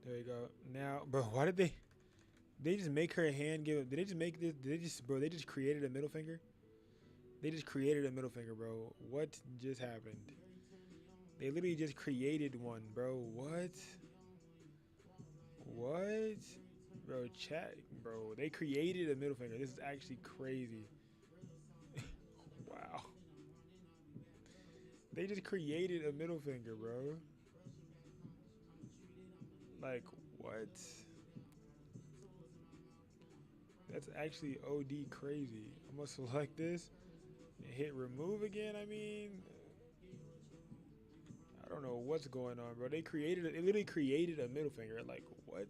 There you go. Now, bro, why did they just make her hand give? Did they just make this? Did they just, bro? They just created a middle finger. They just created a middle finger, bro. What just happened? They literally just created one, bro. What? What? Bro, chat, bro. They created a middle finger. This is actually crazy. Wow. They just created a middle finger, bro. Like, what? That's actually OD crazy. I'm gonna select this and hit remove again. I mean, I don't know what's going on, bro. They created it. They literally created a middle finger. Like, what?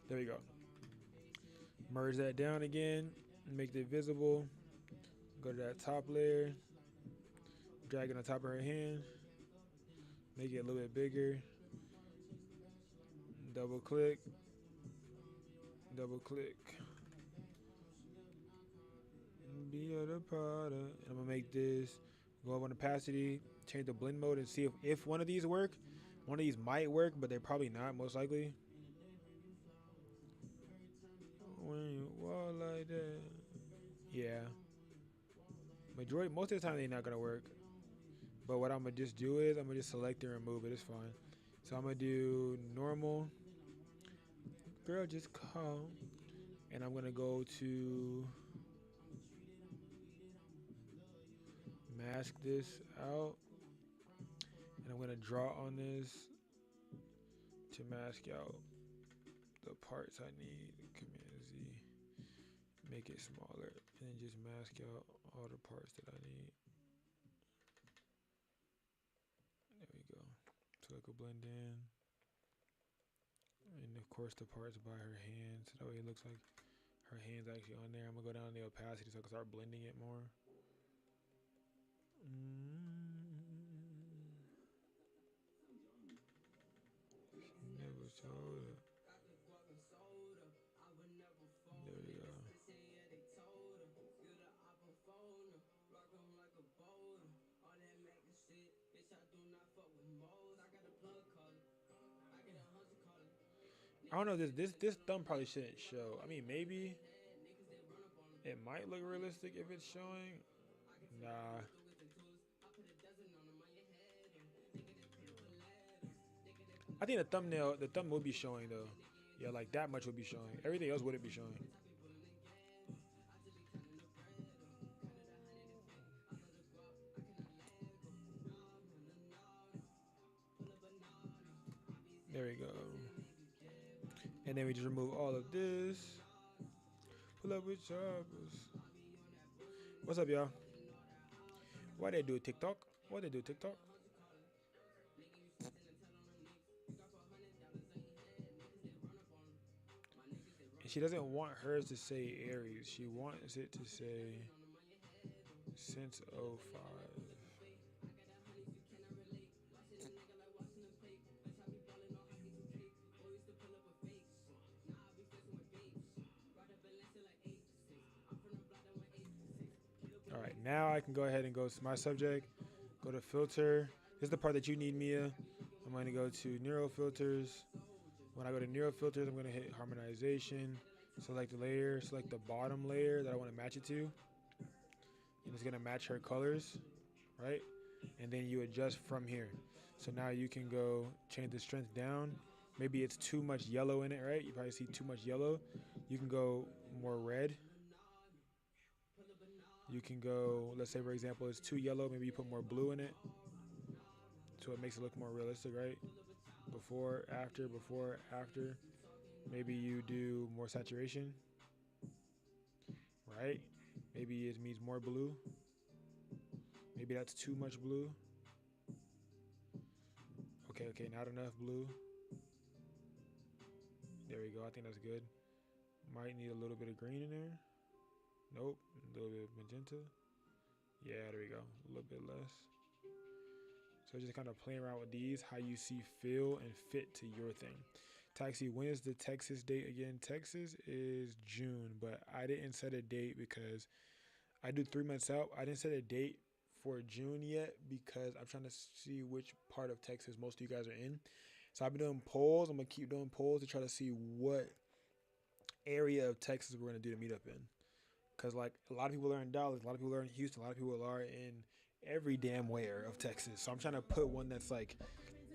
There we go. Merge that down again. Make it visible. Go to that top layer. Drag it on top of her hand. Make it a little bit bigger. Double click. Double click. Be a part of. And I'm gonna make this. Go up on opacity. Change the blend mode and see if one of these work. One of these might work, but they're probably not. Most likely. When you walk like that. Yeah. Most of the time they're not gonna work. But what I'm gonna just do is I'm gonna just select and remove it. It's fine. So I'm gonna do normal. Girl, just call. And I'm gonna go to mask this out. And I'm gonna draw on this to mask out the parts I need. Command Z. Make it smaller. And then just mask out all the parts that I need. There we go. So it could blend in. And of course the parts by her hand. So that way it looks like her hand's actually on there. I'm gonna go down the opacity so I can start blending it more. She never told her. There we go. I don't know. This thumb probably shouldn't show. I mean, maybe it might look realistic if it's showing. Nah. I think the thumb would be showing though. Yeah, like that much would be showing. Everything else wouldn't be showing. There we go. And then we just remove all of this. Pull up with choppers. What's up, y'all? Why they do TikTok? Why they do TikTok? And she doesn't want hers to say Aries. She wants it to say since '05. All right, now I can go ahead and go to my subject. Go to filter. This is the part that you need, Mia. I'm going to go to neural filters. When I go to neural filters, I'm going to hit harmonization. Select the layer. Select the bottom layer that I want to match it to. And it's going to match her colors, right? And then you adjust from here. So now you can go change the strength down. Maybe it's too much yellow in it, right? You probably see too much yellow. You can go more red. You can go, let's say for example, it's too yellow. Maybe you put more blue in it. So it makes it look more realistic, right? Before, after. Maybe you do more saturation, right? Maybe it means more blue. Maybe that's too much blue. Okay, not enough blue. There we go. I think that's good. Might need a little bit of green in there. Nope. A little bit of magenta. Yeah, there we go. A little bit less. So just kind of playing around with these, how you see feel and fit to your thing. Taxi, when is the Texas date again? Texas is June, but I didn't set a date because I do 3 months out. I didn't set a date for June yet because I'm trying to see which part of Texas most of you guys are in. So I've been doing polls. I'm gonna keep doing polls to try to see what area of Texas we're gonna do the meetup in. Cause like a lot of people are in Dallas, a lot of people are in Houston, a lot of people are in every damn where of Texas. So I'm trying to put one that's like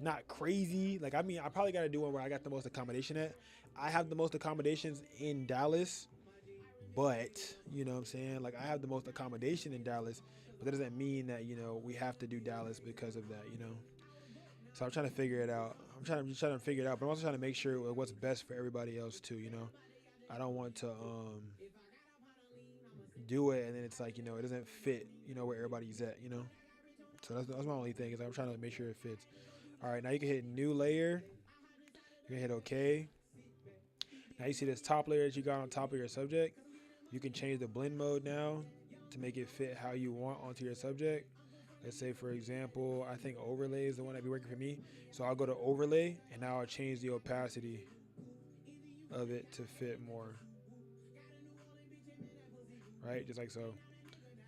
not crazy. Like I mean, I probably got to do one where I got the most accommodation at. I have the most accommodations in Dallas, but you know what I'm saying? Like I have the most accommodation in Dallas, but that doesn't mean that, you know, we have to do Dallas because of that, you know. So I'm trying to figure it out. I'm trying to figure it out, but I'm also trying to make sure what's best for everybody else too, you know. I don't want to do it and then it's like, you know, it doesn't fit, you know, where everybody's at, you know. So that's my only thing is I'm trying to make sure it fits. All right, now you can hit new layer. You can hit OK. Now you see this top layer that you got on top of your subject. You can change the blend mode now to make it fit how you want onto your subject. Let's say, for example, I think overlay is the one that be working for me. So I'll go to overlay and now I'll change the opacity of it to fit more. Right, just like so.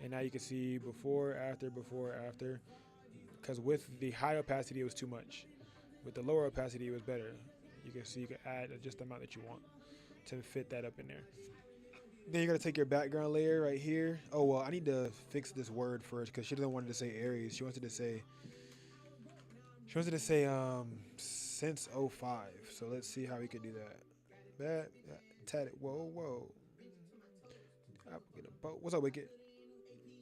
And now you can see before, after, before, after. Because with the high opacity, it was too much. With the lower opacity, it was better. You can see you can add just the amount that you want to fit that up in there. Then you're gonna take your background layer right here. Oh well, I need to fix this word first because she doesn't want it to say Aries. She wants it to say since '05. So let's see how we could do that. Tat it. Whoa. I get a boat. What's up, Wicked?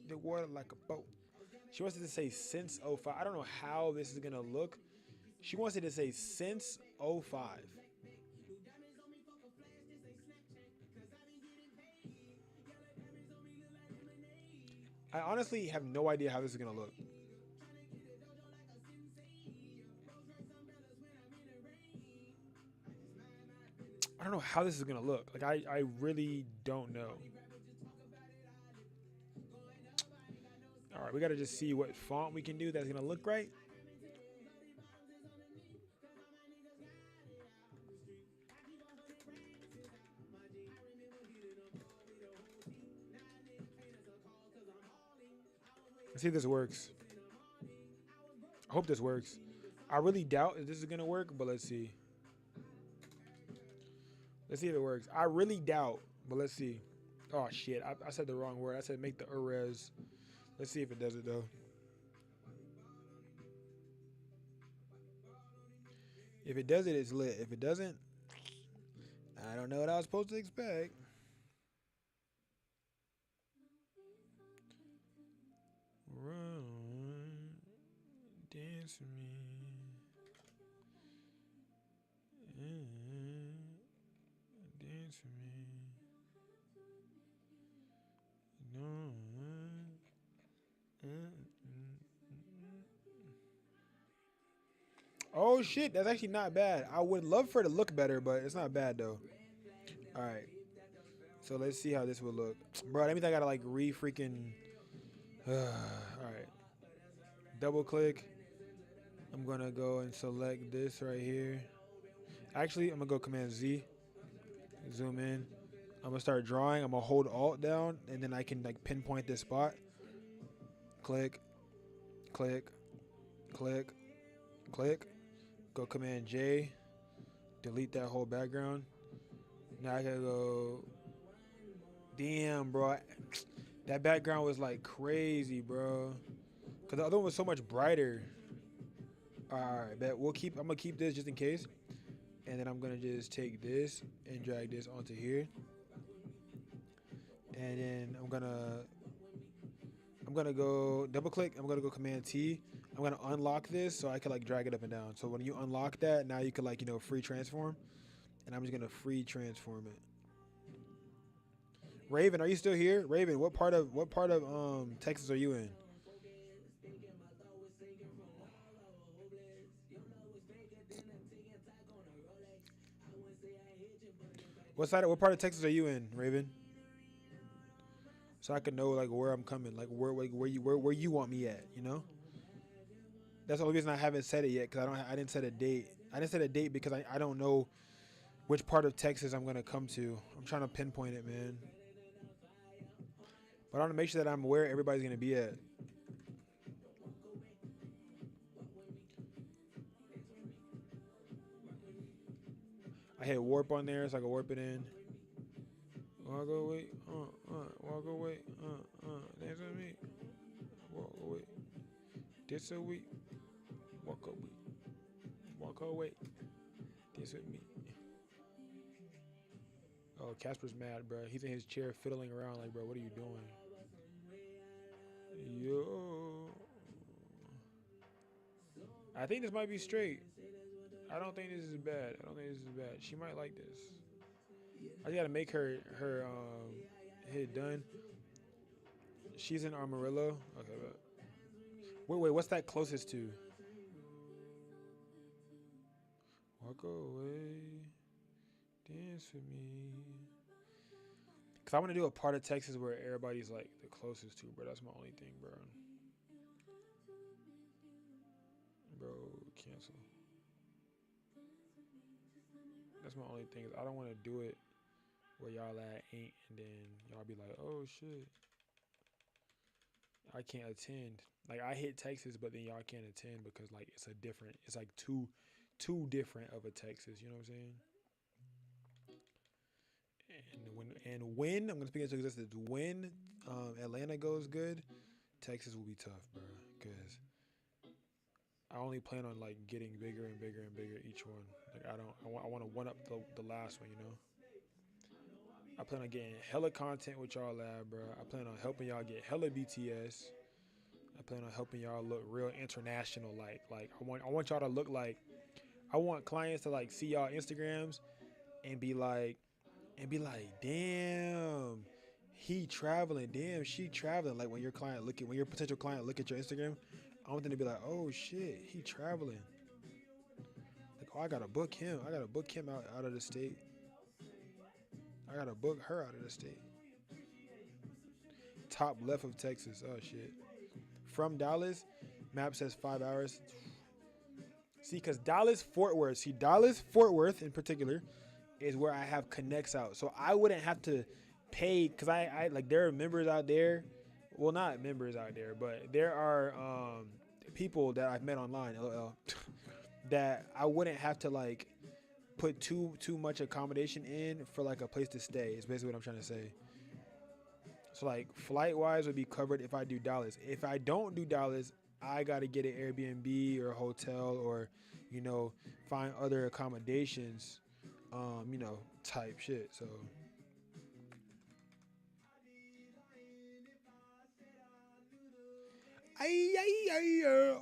The water like a boat. She wants it to say since '05. I don't know how this is gonna look. She wants it to say since '05. I honestly have no idea how this is gonna look. I don't know how this is gonna look. Like I really don't know. All right, we gotta just see what font we can do that's gonna look right. Let's see if this works. I hope this works. I really doubt if this is gonna work, but let's see. Let's see if it works. I really doubt, but let's see. Oh shit, I said the wrong word. I said make the res. Let's see if it does it though. If it does it, it's lit. If it doesn't, I don't know what I was supposed to expect. Run, dance with me. Dance with me. No. Oh shit, that's actually not bad. I would love for it to look better, but it's not bad though. All right, so let's see how this would look, bro. That means I gotta like re-freaking. All right, double click. I'm gonna go and select this right here. Actually, I'm gonna go Command Z, zoom in. I'm gonna start drawing. I'm gonna hold Alt down, and then I can like pinpoint this spot. Click, click, click, click. Go Command J, delete that whole background. Now I gotta go. Damn, bro. That background was like crazy, bro. Cause the other one was so much brighter. All right, bet I'm gonna keep this just in case, and then I'm gonna just take this and drag this onto here, and then I'm gonna go double click. I'm gonna go Command T. I'm gonna unlock this so I can like drag it up and down. So when you unlock that, now you can like, you know, free transform, and I'm just gonna free transform it. Raven, are you still here? Raven, what part of Texas are you in? What part of Texas are you in, Raven? So I can know like where I'm coming, like where you want me at, you know? That's the only reason I haven't said it yet, because I didn't set a date. I didn't set a date because I don't know which part of Texas I'm gonna come to. I'm trying to pinpoint it, man. But I want to make sure that I'm where everybody's gonna be at. I hit warp on there so I can warp it in. Walk away, walk away, dance with me. Walk away, dance with me. Walk away, walk away, dance with me. Oh, Casper's mad, bro. He's in his chair fiddling around like, bro, what are you doing? Yo. I think this might be straight. I don't think this is bad. I don't think this is bad. She might like this. I just gotta make her hit done. She's in Amarillo. Okay, but wait, what's that closest to? Walk away, dance with me. Cause I want to do a part of Texas where everybody's like the closest to, bro. That's my only thing, bro. Bro, cancel. That's my only thing. Is I don't want to do it where y'all at ain't, and then y'all be like, oh shit, I can't attend. Like I hit Texas, but then y'all can't attend because like it's a different. It's like too different of a Texas. You know what I'm saying? And when I'm gonna speak into existence, when Atlanta goes good, Texas will be tough, bro. Cause I only plan on like getting bigger and bigger and bigger each one. Like I don't. I want to one up the last one. You know. I plan on getting hella content with y'all lab, bro. I plan on helping y'all get hella BTS. I plan on helping y'all look real international. Like I want y'all to look like. I want clients to like see y'all Instagrams and be like, damn, he traveling, damn, she traveling. Like when your potential client look at your Instagram, I want them to be like, oh shit, he traveling. Like, oh, I gotta book him. I gotta book him out of the state. I gotta book her out of the state. Top left of Texas. Oh shit. From Dallas, map says 5 hours. See, cause Dallas Fort Worth. See, Dallas Fort Worth in particular is where I have connects out. So I wouldn't have to pay because I like there are members out there. Well, not members out there, but there are people that I've met online, LOL, that I wouldn't have to like put too much accommodation in for like a place to stay. Is basically what I'm trying to say. So like flight wise would be covered if I do Dallas. If I don't do Dallas, I gotta get an Airbnb or a hotel or, find other accommodations, type shit. So ay, ay, ay,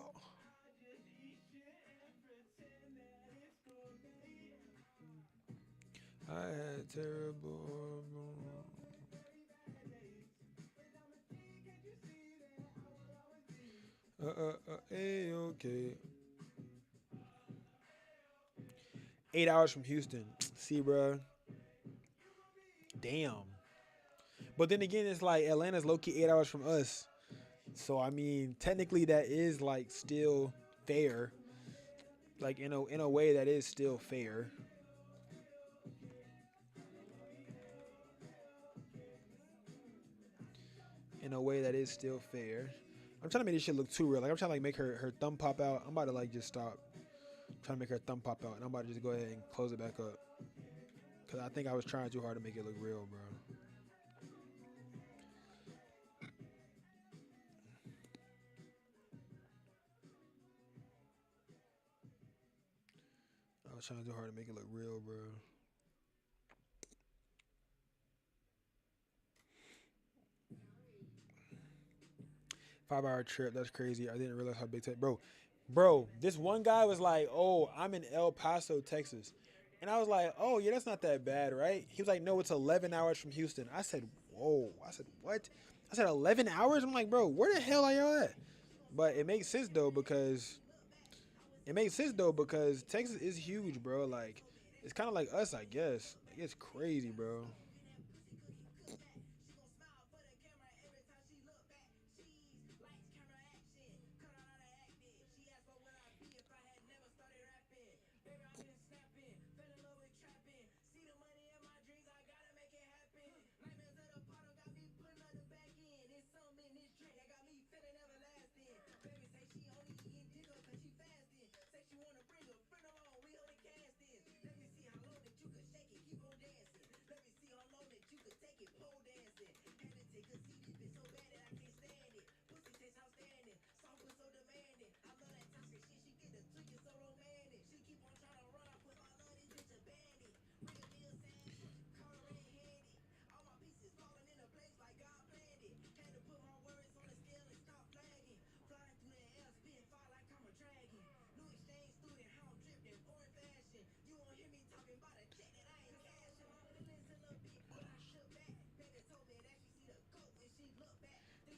I had terrible. Okay. 8 hours from Houston. See, bro. Damn. But then again, it's like Atlanta's low key 8 hours from us. So I mean, technically that is like still fair. Like in a way that is still fair. In a way that is still fair. I'm trying to make this shit look too real. Like I'm trying to like make her thumb pop out. I'm about to like just stop. I'm trying to make her thumb pop out, and I'm about to just go ahead and close it back up. Cause I think I was trying too hard to make it look real, bro. I was trying too hard to make it look real, bro. 5 hour trip. That's crazy. I didn't realize how big tech, bro. This one guy was like, "Oh, I'm in El Paso, Texas," and I was like, "Oh, yeah, that's not that bad, right?" He was like, "No, it's 11 hours from Houston." I said, "Whoa!" I said, "What?" I said, "11 hours." I'm like, "Bro, where the hell are y'all at?" But it makes sense though because Texas is huge, bro. Like, it's kind of like us, I guess. Like, it's crazy, bro.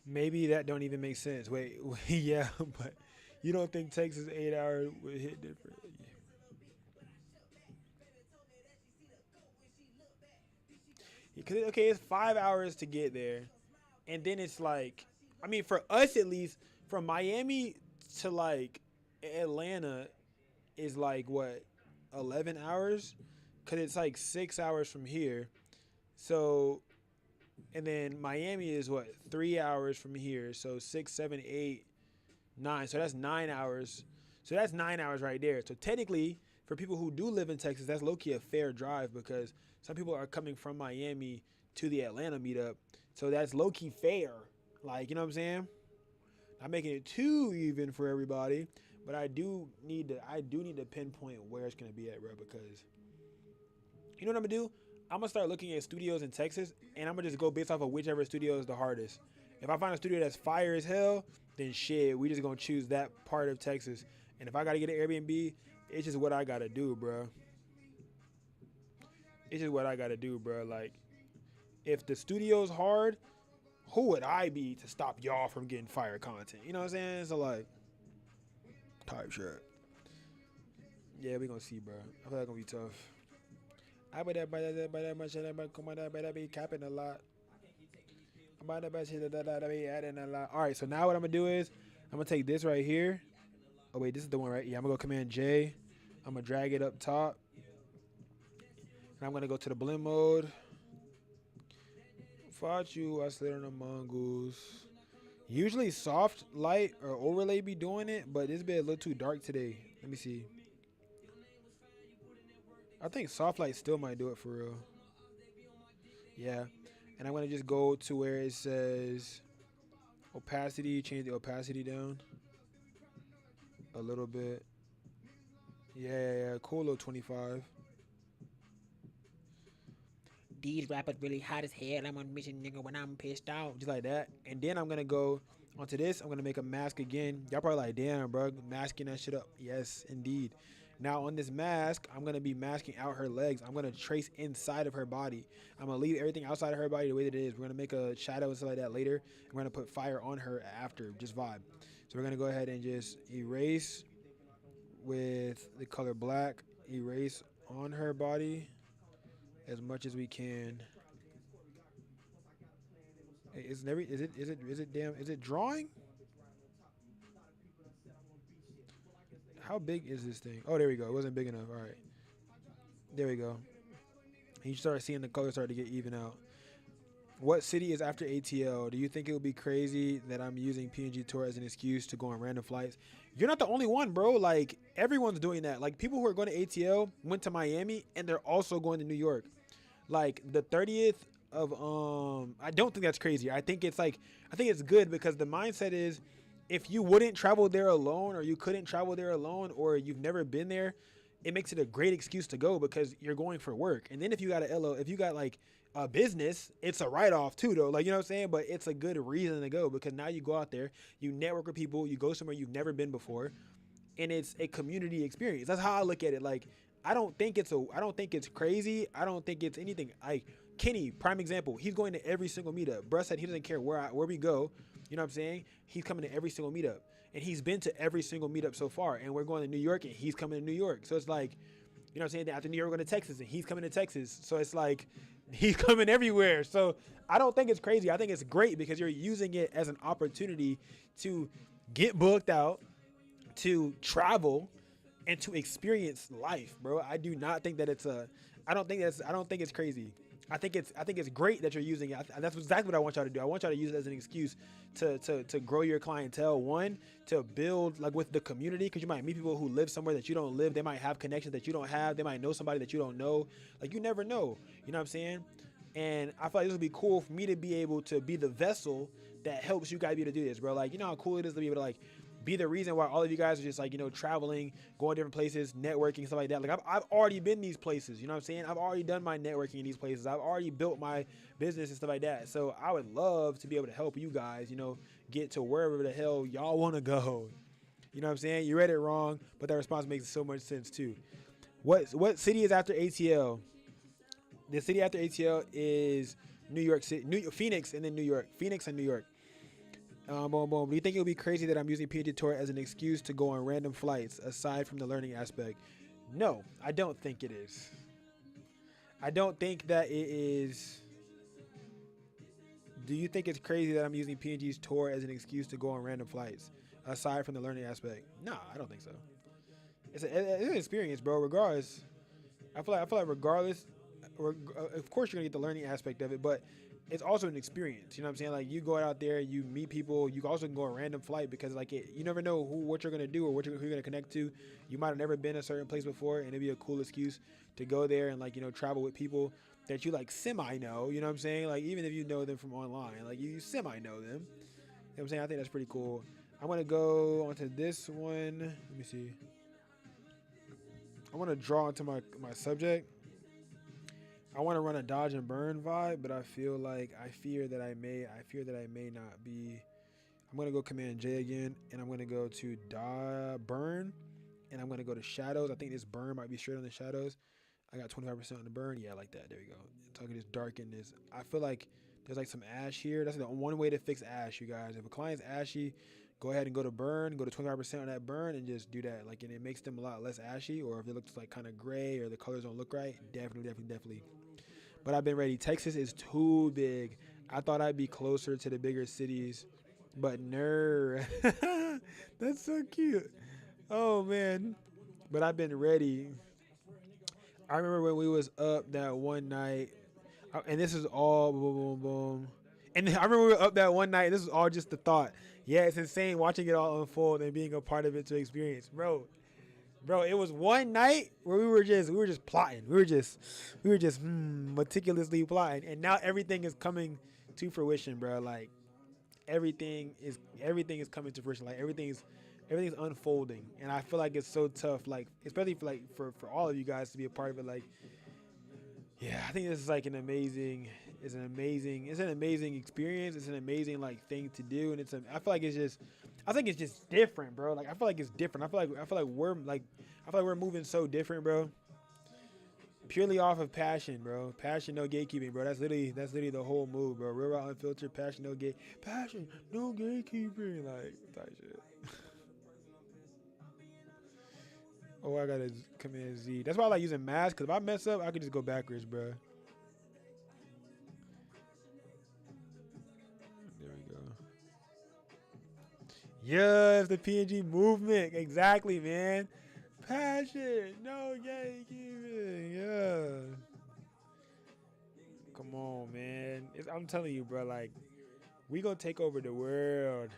Maybe that don't even make sense. Wait, yeah, but you don't think Texas 8 hours would hit different? Because okay, it's 5 hours to get there, and then it's like, I mean, for us at least, from Miami to like Atlanta is like what, 11 hours? Because it's like 6 hours from here. So, and then Miami is what, 3 hours from here. So 6, 7, 8, 9. So that's 9 hours. So that's 9 hours right there. So technically, for people who do live in Texas, that's low key a fair drive because some people are coming from Miami to the Atlanta meetup. So that's low key fair. Like, you know what I'm saying? Not making it too even for everybody, but I do need to pinpoint where it's gonna be at, bro. Because you know what I'm gonna do? I'm gonna start looking at studios in Texas, and I'm gonna just go based off of whichever studio is the hardest. If I find a studio that's fire as hell, then shit, we just gonna choose that part of Texas. And if I gotta get an Airbnb, it's just what I gotta do, bro. It's just what I gotta do, bro. Like, if the studio's hard, who would I be to stop y'all from getting fire content? You know what I'm saying? So like, type shit. Yeah, we gonna see, bro. I feel like it's gonna be tough. I bet that much that be capping a lot. About that shit that be adding a lot. All right, so now what I'm gonna do is I'm gonna take this right here. Oh wait, this is the one, right? Yeah, I'm gonna go Command J. I'm gonna drag it up top, and I'm gonna go to the blend mode. Fought you, I slid on the mongoose. Usually soft light or overlay be doing it, but this bit a little too dark today. Let me see. I think soft light still might do it for real. Yeah. And I'm gonna just go to where it says opacity, change the opacity down a little bit. Yeah. Cool little 25. These rappers really hot as hell. I'm on a mission, nigga, when I'm pissed off. Just like that. And then I'm gonna go onto this. I'm gonna make a mask again. Y'all probably like, damn, bro, masking that shit up. Yes, indeed. Now on this mask, I'm gonna be masking out her legs. I'm gonna trace inside of her body. I'm gonna leave everything outside of her body the way that it is. We're gonna make a shadow and stuff like that later. We're gonna put fire on her after, just vibe. So we're gonna go ahead and just erase with the color black. Erase on her body as much as we can. Hey, is it drawing? How big is this thing? Oh, there we go. It wasn't big enough. All right. There we go. You start seeing the colors start to get even out. What city is after ATL? Do you think it would be crazy that I'm using PNG Tour as an excuse to go on random flights? You're not the only one, bro. Like, everyone's doing that. Like, people who are going to ATL went to Miami, and they're also going to New York. Like, the 30th of, I don't think that's crazy. I think it's good because the mindset is, if you wouldn't travel there alone, or you couldn't travel there alone, or you've never been there, it makes it a great excuse to go because you're going for work. And then if you got if you got like a business, it's a write-off too, though. Like, you know what I'm saying? But it's a good reason to go because now you go out there, you network with people, you go somewhere you've never been before, and it's a community experience. That's how I look at it. Like, I don't think it's crazy. I don't think it's anything. Like, Kenny, prime example. He's going to every single meetup. Bruh said he doesn't care where we go. You know what I'm saying? He's coming to every single meetup. And he's been to every single meetup so far. And we're going to New York, and he's coming to New York. So it's like, you know what I'm saying? After New York, we're going to Texas, and he's coming to Texas. So it's like, he's coming everywhere. So I don't think it's crazy. I think it's great because you're using it as an opportunity to get booked out, to travel, and to experience life, bro. I do not think that I don't think it's crazy. I think it's great that you're using it. That's exactly what I want y'all to do. I want y'all to use it as an excuse to grow your clientele. One, to build like with the community, because you might meet people who live somewhere that you don't live. They might have connections that you don't have. They might know somebody that you don't know. Like, you never know. You know what I'm saying? And I feel like this would be cool for me to be able to be the vessel that helps you guys be able to do this, bro. Like, you know how cool it is to be able to like be the reason why all of you guys are just like, you know, traveling, going different places, networking, stuff like that. Like, I've already been these places, you know what I'm saying? I've already done my networking in these places. I've already built my business and stuff like that. So I would love to be able to help you guys, you know, get to wherever the hell y'all want to go. You know what I'm saying? You read it wrong, but that response makes so much sense too. What city is after ATL? The city after ATL is New York City, Phoenix, and then New York. Phoenix and New York. Boom, boom. Do you think it would be crazy that I'm using PNG Tour as an excuse to go on random flights aside from the learning aspect? No, I don't think it is. I don't think that it is. Do you think it's crazy that I'm using PNG's tour as an excuse to go on random flights aside from the learning aspect? No, I don't think so. It's an experience, bro. Regardless, I feel like regardless, of course you're gonna get the learning aspect of it, but it's also an experience. You know what I'm saying? Like you go out there, you meet people. You also can go on a random flight because like you never know what you're gonna do or who you're gonna connect to. You might have never been a certain place before, and it'd be a cool excuse to go there and like travel with people that you like semi know. You know what I'm saying? Like even if you know them from online, like you semi know them. You know what I'm saying? I think that's pretty cool. I'm gonna go onto this one. Let me see. I want to draw into my subject. I want to run a dodge and burn vibe, but I fear that I may not be. I'm gonna go Command J again, and I'm gonna go to burn, and I'm gonna go to shadows. I think this burn might be straight on the shadows. I got 25% on the burn. Yeah, like that. There we go. Talking this darken this. I feel like there's like some ash here. That's the one way to fix ash, you guys. If a client's ashy, go ahead and go to burn, go to 25% on that burn, and just do that. Like, and it makes them a lot less ashy. Or if it looks like kind of gray or the colors don't look right, definitely. But I've been ready. Texas is too big. I thought I'd be closer to the bigger cities, but no. That's so cute. Oh man. But I've been ready. I remember when we was up that one night, and this is all boom, boom, boom. And I remember we were up that one night, and this was all just the thought. Yeah, it's insane watching it all unfold and being a part of it to experience, bro. Bro, it was one night where we were just plotting. We were just meticulously plotting, and now everything is coming to fruition, bro. Like everything is coming to fruition. Like everything's unfolding, and I feel like it's so tough. Like especially for all of you guys to be a part of it. Like, yeah, I think this is like an amazing experience. It's an amazing like thing to do, and I think it's just different, bro. Like I feel like it's different. I feel like we're moving so different, bro. Purely off of passion, bro. Passion, no gatekeeping, bro. That's literally the whole move, bro. Real raw, unfiltered, passion, no gatekeeping, like that shit. Oh, I gotta Command Z. That's why I like using mask, because if I mess up, I can just go backwards, bro. There we go. Yes, the PNG movement. Exactly, man. Passion, no gatekeeping. Yeah. Come on, man. I'm telling you, bro. Like, we gonna take over the world.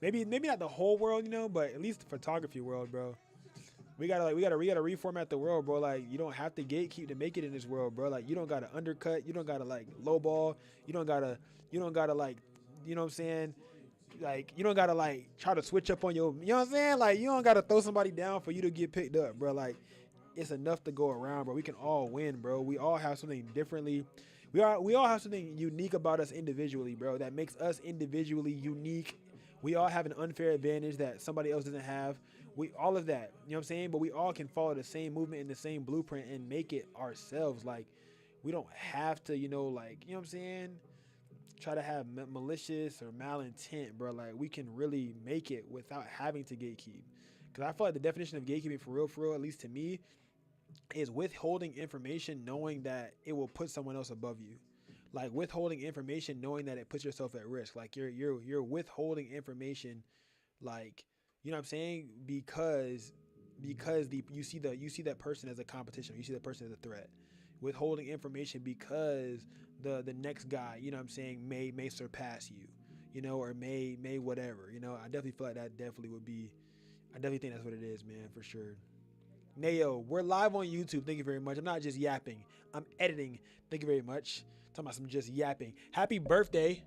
Maybe not the whole world, but at least the photography world, bro. We gotta reformat the world, bro. Like you don't have to gatekeep to make it in this world, bro. Like you don't gotta undercut, you don't gotta like lowball, you don't gotta like, you know what I'm saying? Like you don't gotta like try to switch up on your, you know what I'm saying? Like you don't gotta throw somebody down for you to get picked up, bro. Like it's enough to go around, bro. We can all win, bro. We all have something differently. We all have something unique about us individually, bro. That makes us individually unique. We all have an unfair advantage that somebody else doesn't have. We all of that, you know what I'm saying? But we all can follow the same movement and the same blueprint and make it ourselves. Like we don't have to, like, you know what I'm saying? Try to have malicious or malintent, bro. Like we can really make it without having to gatekeep. Because I feel like the definition of gatekeeping for real, at least to me, is withholding information knowing that it will put someone else above you. Like withholding information knowing that it puts yourself at risk. Like you're withholding information, like, you know what I'm saying? Because you see that person as a competition, or you see that person as a threat. Withholding information because the next guy, you know what I'm saying, may surpass you, or may whatever. I definitely feel like that definitely would be, I definitely think that's what it is, man, for sure. Nayo, we're live on YouTube. Thank you very much. I'm not just yapping. I'm editing. Thank you very much. Talking about some just yapping. Happy birthday.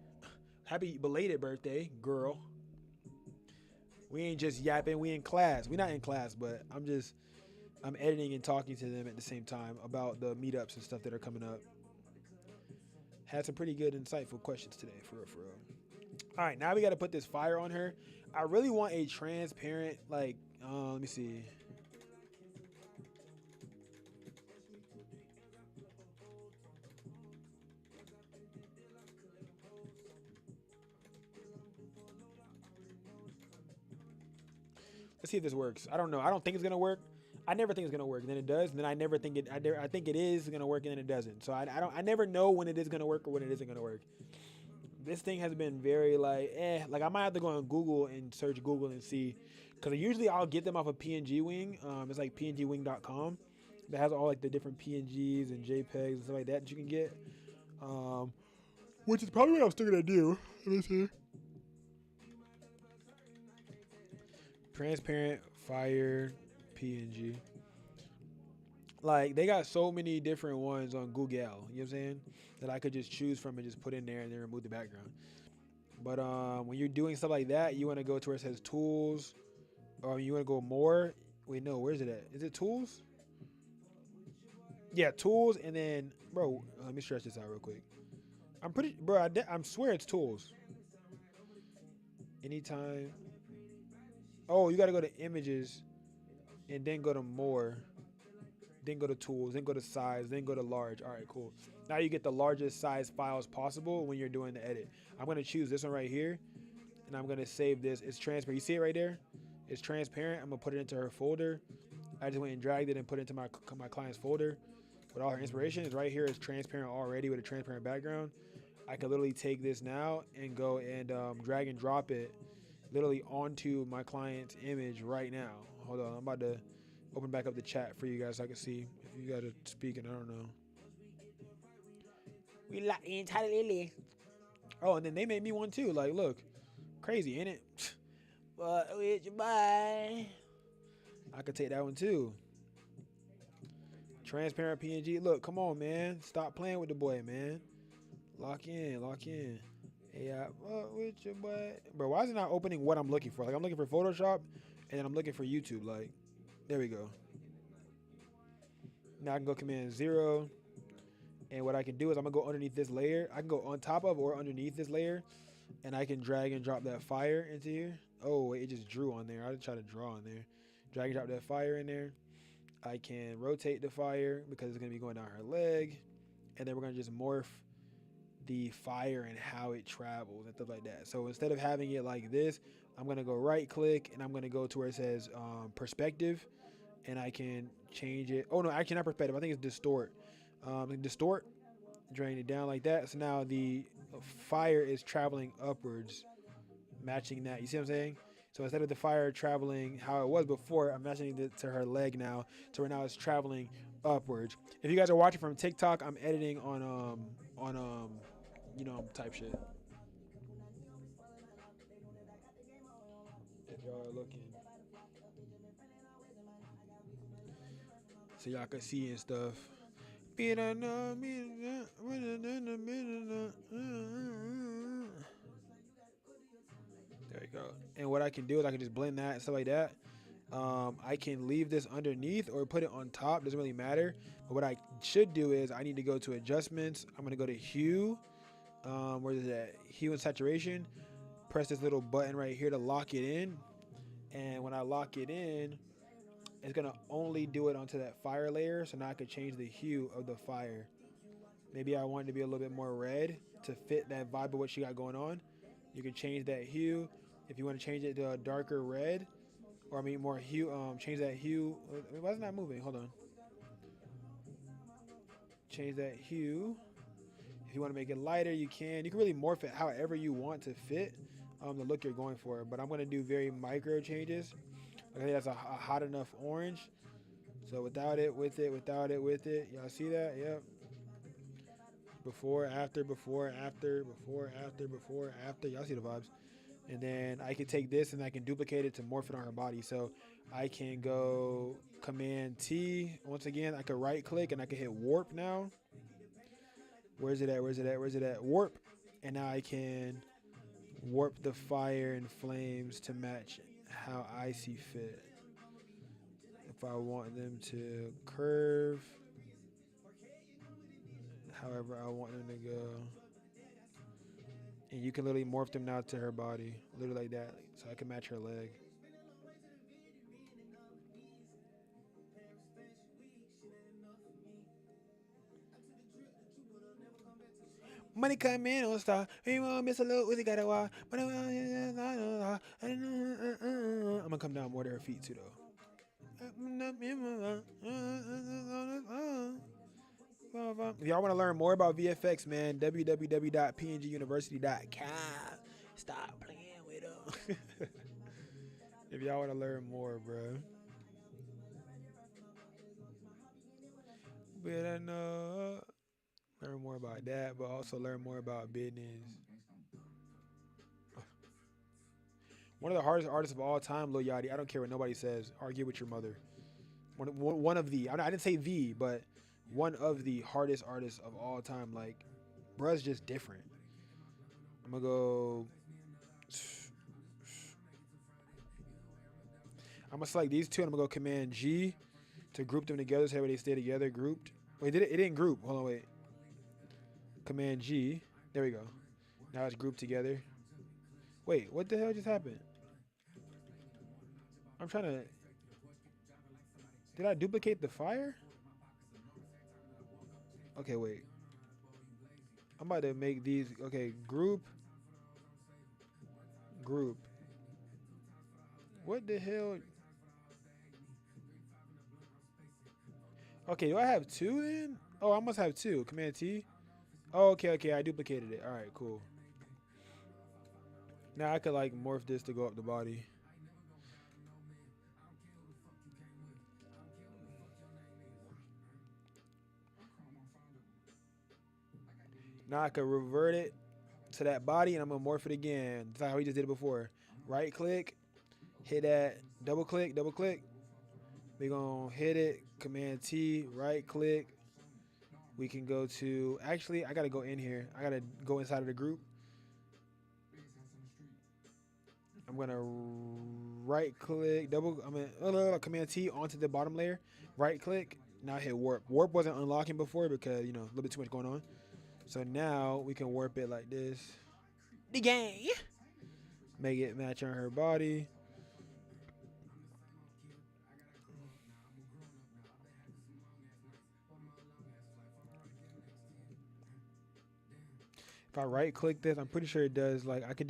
Happy belated birthday, girl. We ain't just yapping. We in class. We not in class, but I'm editing and talking to them at the same time about the meetups and stuff that are coming up. Had some pretty good, insightful questions today, for real. All right, now we got to put this fire on her. I really want a transparent, like, let me see. Let's see if this works. I don't know. I don't think it's gonna work. I never think it's gonna work, and then it does, and then I never think it. I think it is gonna work, and then it doesn't. So I don't. I never know when it is gonna work or when it isn't gonna work. This thing has been very like like I might have to go on Google and search Google and see, because usually I'll get them off of PNG Wing. It's like pngwing.com that has all like the different PNGs and JPEGs and stuff like that you can get. Which is probably what I'm still gonna do. Let me see. Transparent fire PNG. Like they got so many different ones on Google, you know what I'm saying? That I could just choose from and just put in there and then remove the background. But when you're doing stuff like that, you want to go to where it says tools, or you want to go more. Wait, no, where's it at? Is it tools? Yeah, tools, and then, bro, let me stretch this out real quick. I'm pretty, bro. I swear it's tools. Anytime. Oh, you got to go to images, and then go to more. Then go to tools, then go to size, then go to large. All right, cool. Now you get the largest size files possible when you're doing the edit. I'm going to choose this one right here, and I'm going to save this. It's transparent. You see it right there? It's transparent. I'm going to put it into her folder. I just went and dragged it and put it into my client's folder with all her inspiration. It's right here. It's transparent already with a transparent background. I can literally take this now and go and drag and drop it literally onto my client's image right now. Hold on. I'm about to open back up the chat for you guys so I can see if you guys are speaking. I don't know. We like entirely. Oh, and then they made me one too. Like, look, crazy, ain't it? But with your bye. I could take that one too. Transparent PNG. Look, come on, man. Stop playing with the boy, man. Lock in, lock in. Yeah, with your boy. Bro, why is it not opening what I'm looking for? Like, I'm looking for Photoshop, and then I'm looking for YouTube. Like, there we go. Now I can go Command 0. And what I can do is I'm going to go underneath this layer. I can go on top of or underneath this layer. And I can drag and drop that fire into here. Oh, wait, it just drew on there. I didn't try to draw on there. Drag and drop that fire in there. I can rotate the fire because it's going to be going down her leg. And then we're going to just morph the fire and how it travels and stuff like that. So instead of having it like this, I'm going to go right click and I'm going to go to where it says perspective. And I can change it. Oh, no, actually not perspective. I think it's distort. Distort, drain it down like that. So now the fire is traveling upwards, matching that. You see what I'm saying? So instead of the fire traveling how it was before, I'm matching it to her leg now. So right now it's traveling upwards. If you guys are watching from TikTok, I'm editing on type shit. If y'all are looking, so y'all can see and stuff. There you go. And what I can do is I can just blend that and stuff like that. I can leave this underneath or put it on top. Doesn't really matter. But what I should do is I need to go to adjustments. I'm going to go to hue. Where is that? Hue and saturation. Press this little button right here to lock it in. And when I lock it in, it's going to only do it onto that fire layer. So now I could change the hue of the fire. Maybe I want it to be a little bit more red to fit that vibe of what she got going on. You can change that hue. If you want to change it to a darker red, or I mean more hue, change that hue. Why is it not moving? Hold on. Change that hue. If you want to make it lighter, you can. You can really morph it however you want to fit the look you're going for. But I'm going to do very micro changes. I think that's a hot enough orange. So without it, with it, without it, with it. Y'all see that? Yep. Before, after, before, after, before, after, before, after. Y'all see the vibes. And then I can take this and I can duplicate it to morph it on her body. So I can go Command T. Once again, I can right click and I can hit warp now. Where's it at? Where's it at? Where's it at? Warp. And now I can warp the fire and flames to match how I see fit. If I want them to curve, however I want them to go. And you can literally morph them now to her body. Literally like that. So I can match her leg. Money come in on star. We won't miss a little Uzi got a wall. I'm gonna come down more to her feet too though. If y'all want to learn more about VFX, man, www.pnguniversity.com. Stop playing with them. If y'all want to learn more, bro. But I know learn more about that, but also learn more about business. One of the hardest artists of all time, Lil Yachty. I don't care what nobody says. Argue with your mother. One of the. I didn't say the, but one of the hardest artists of all time. Like, bruh's just different. I'm gonna go. I'm gonna select these two, and I'm gonna go Command G to group them together so everybody stay together, grouped. Wait, did it? It didn't group. Hold on, wait. Command G. There we go. Now it's grouped together. Wait, what the hell just happened? I'm trying to. Did I duplicate the fire? Okay, wait. I'm about to make these. Okay, group. Group. What the hell? Okay, do I have two then? Oh, I must have two. Command T. Oh, okay. I duplicated it. All right, cool. Now I could like morph this to go up the body. Now I could revert it to that body and I'm gonna morph it again. That's how we just did it before. Right click, hit that, double click. We gonna hit it, Command T, right click. We can go to, actually I gotta go in here. I gotta go inside of the group. I'm gonna right click, Command T onto the bottom layer, right click, now hit warp. Warp wasn't unlocking before because, you know, a little bit too much going on. So now we can warp it like this. The game. Make it match on her body. If I right click this, I'm pretty sure it does, like I can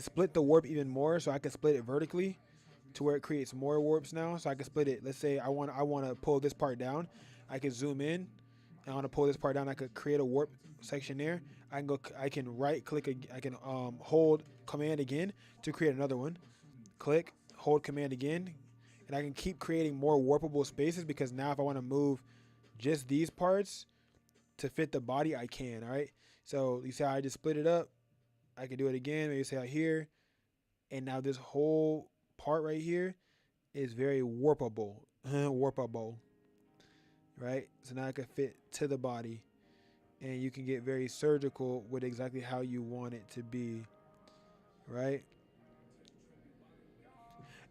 split the warp even more, so I can split it vertically to where it creates more warps now. So I can split it. Let's say I want to pull this part down. I can zoom in. I want to pull this part down. I could create a warp section there. I can right click. I can hold command again to create another one. Click, hold command again, and I can keep creating more warpable spaces because now if I want to move just these parts to fit the body, I can. All right. So you see how I just split it up. I can do it again. Maybe say out here, and now this whole part right here is very warpable. Warpable. Right? So now I can fit to the body, and you can get very surgical with exactly how you want it to be. Right?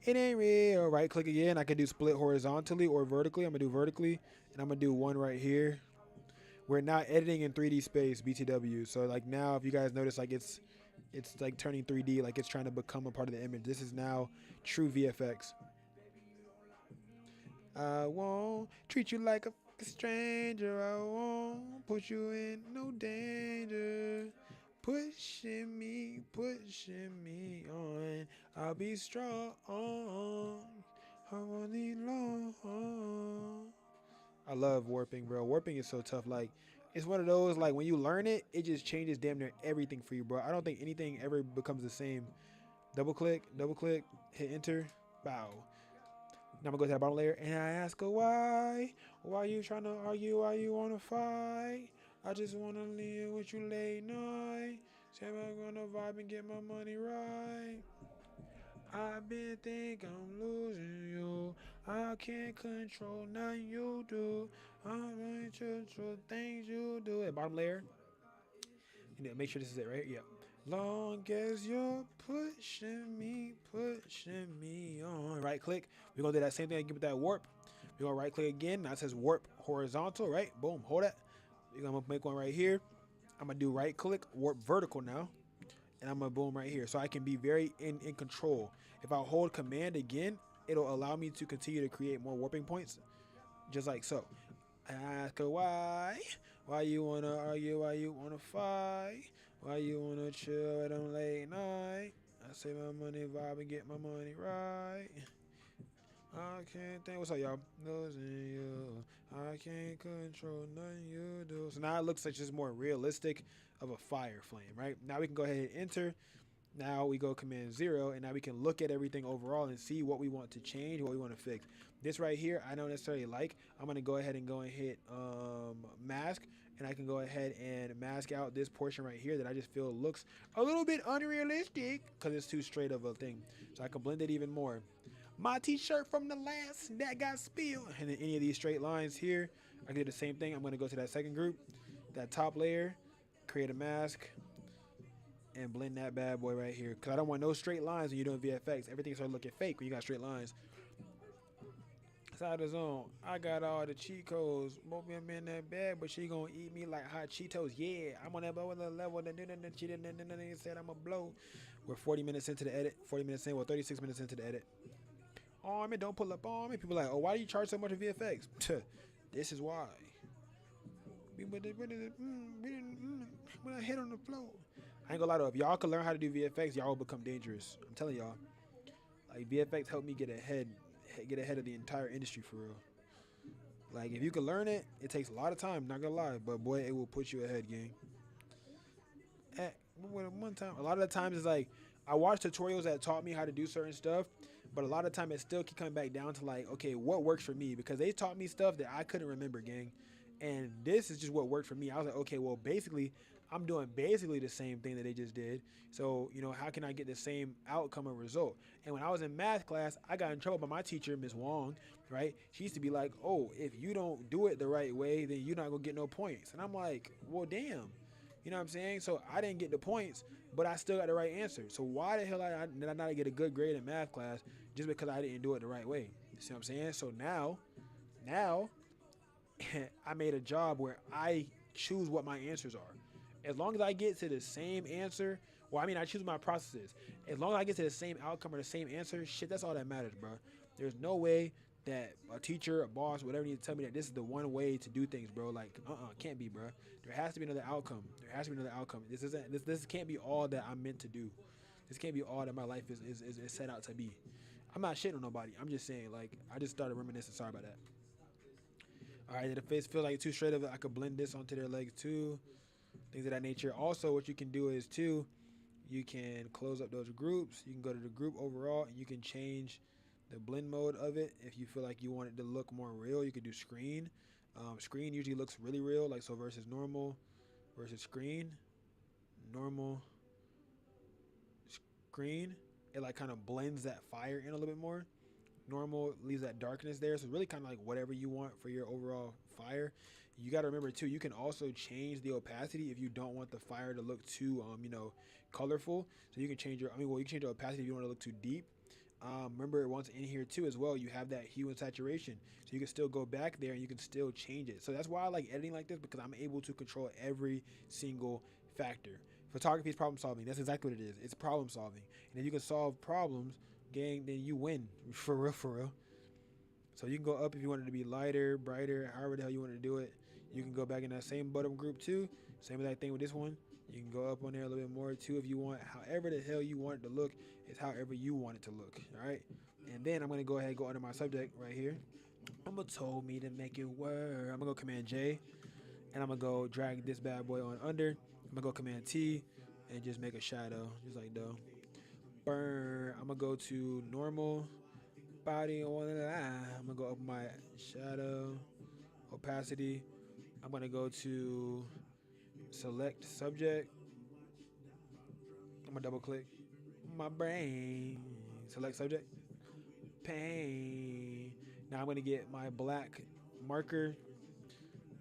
It ain't real. Right click again. I can do split horizontally or vertically. I'm gonna do vertically, and I'm gonna do one right here. We're not editing in 3D space, BTW. So like now, if you guys notice, like it's like turning 3D, like it's trying to become a part of the image. This is now true VFX. I won't treat you like a stranger. I won't put you in no danger. Pushing me on. I'll be strong. I won't need long. I love warping, bro. Warping is so tough. Like, it's one of those, like, when you learn it, it just changes damn near everything for you, bro. I don't think anything ever becomes the same. Double click, hit enter, bow. Now I'm gonna go to that bottom layer, and I ask her why. Why you trying to argue? Why you wanna fight? I just wanna live with you late night. Say I'm gonna vibe and get my money right. I've been think I'm losing you. I can't control nothing you do. I'm going to control things you do. At bottom layer. You know, make sure this is it, right? Yeah. Long as you're pushing me on. Right click. We're gonna do that same thing again with that warp. We're gonna right click again. Now it says warp horizontal, right? Boom, hold that. We're gonna make one right here. I'm gonna do right click, warp vertical now. And I'm gonna boom right here. So I can be very in control. If I hold command again, it'll allow me to continue to create more warping points. Just like so. I ask her why. Why you wanna argue? Why you wanna fight? Why you wanna chill at them late night? I save my money, vibe and get my money right. I can't think. What's up, y'all? Losing you. I can't control nothing you do. So now it looks like just more realistic of a fire flame, right? Now we can go ahead and enter. Now we go command 0, and now we can look at everything overall and see what we want to change, what we want to fix. This right here, I don't necessarily like. I'm going to go ahead and hit mask, and I can go ahead and mask out this portion right here that I just feel looks a little bit unrealistic because it's too straight of a thing. So I can blend it even more. My t-shirt from the last that got spilled. And then any of these straight lines here, I can do the same thing. I'm going to go to that second group, that top layer, create a mask, and blend that bad boy right here. Because I don't want no straight lines when you're doing VFX. Everything starts looking fake when you got straight lines. Side of the zone, I got all the cheat codes. Both of them in that bag, but she gonna eat me like hot Cheetos. Yeah, I'm on that level. She said I'm a blow. We're 40 minutes into the edit. 40 minutes in, well, 36 minutes into the edit. Oh, man, don't pull up on me. People are like, oh, why do you charge so much for VFX? This is why. When I hit on the floor. I ain't gonna lie though, if y'all could learn how to do VFX, y'all will become dangerous. I'm telling y'all. Like VFX helped me get ahead of the entire industry for real. Like if you can learn it, it takes a lot of time, not gonna lie, but boy, it will put you ahead, gang. One time, a lot of the times it's like I watched tutorials that taught me how to do certain stuff, but a lot of time it still keep coming back down to like, okay, what works for me? Because they taught me stuff that I couldn't remember, gang. And this is just what worked for me. I was like, okay, well, basically, I'm doing basically the same thing that they just did. So, how can I get the same outcome or result? And when I was in math class, I got in trouble by my teacher, Miss Wong, right? She used to be like, oh, if you don't do it the right way, then you're not going to get no points. And I'm like, well, damn. You know what I'm saying? So I didn't get the points, but I still got the right answer. So why the hell did I not get a good grade in math class just because I didn't do it the right way? You see what I'm saying? So now, I made a job where I choose what my answers are. As long as I get to the same answer, I choose my processes. As long as I get to the same outcome or the same answer, shit, that's all that matters, bro. There's no way that a teacher, a boss, whatever needs to tell me that this is the one way to do things, bro. Like, can't be, bro. There has to be another outcome. This can't be all that I'm meant to do. This can't be all that my life is set out to be. I'm not shitting on nobody. I'm just saying, like, I just started reminiscing. Sorry about that. All right, the face feels like too straight of it. I could blend this onto their legs too, things of that nature. Also, what you can do is too, you can close up those groups. You can go to the group overall, and you can change the blend mode of it. If you feel like you want it to look more real, you could do screen. Screen usually looks really real, like so versus normal, versus screen, normal, screen. It like kind of blends that fire in a little bit more. Normal leaves that darkness there, so it's really kind of like whatever you want for your overall fire. You got to remember too, you can also change the opacity if you don't want the fire to look too colorful. So you can change you can change the opacity if you want to look too deep. Remember once in here too as well, you have that hue and saturation, so you can still go back there and you can still change it. So that's why I like editing like this, because I'm able to control every single factor. Photography is problem solving. That's exactly what it is. It's problem solving, and if you can solve problems, gang, then you win. For real. So you can go up if you want it to be lighter, brighter, however the hell you want to do it. You can go back in that same bottom group too. Same exact thing with this one. You can go up on there a little bit more too if you want. However the hell you want it to look, is however you want it to look. All right. And then I'm going to go ahead and go under my subject right here. Mama told me to make it work. I'm going to go Command J. And I'm going to go drag this bad boy on under. I'm going to go Command T and just make a shadow. Just like though. Burn. I'm going to go to normal. Body on the line. I'm going to go up my shadow. Opacity. I'm going to go to select subject. I'm going to double click my brain. Select subject. Pain. Now I'm going to get my black marker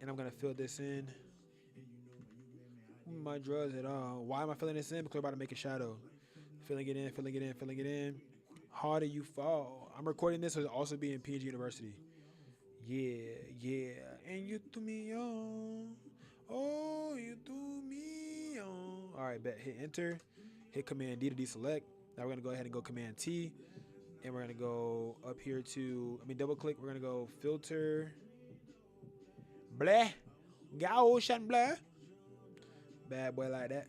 and I'm going to fill this in. My drugs at all. Why am I filling this in? Because I'm about to make a shadow. Filling it in. Harder you fall. I'm recording this, so it'll also be in PNG University. Yeah. And you threw me on. Oh, you threw me on. All right, bet. Hit enter. Hit Command D to deselect. Now we're going to go ahead and go Command T. And we're going to go up here to, double click. We're going to go filter. Blah. Gauche and blur. Bad boy like that.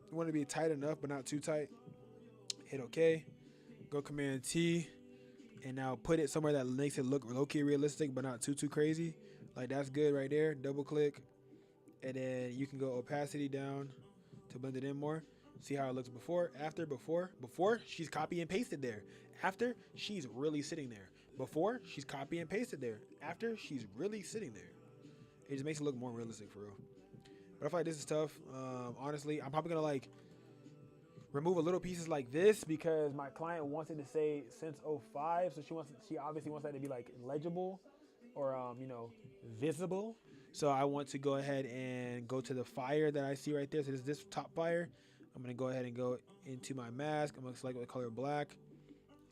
You want to be tight enough, but not too tight. Hit OK. Go Command T. And now put it somewhere that makes it look low-key realistic, but not too crazy. Like that's good right there. Double click. And then you can go opacity down to blend it in more. See how it looks before, after, before. Before, she's copy and pasted there. After, she's really sitting there. Before, she's copy and pasted there. After, she's really sitting there. It just makes it look more realistic for real. But I feel like this is tough. Honestly, I'm probably gonna like remove a little pieces like this because my client wants it to say since '05, so she obviously wants that to be like legible or visible. So I want to go ahead and go to the fire that I see right there. So this top fire. I'm gonna go ahead and go into my mask. I'm gonna select the color black,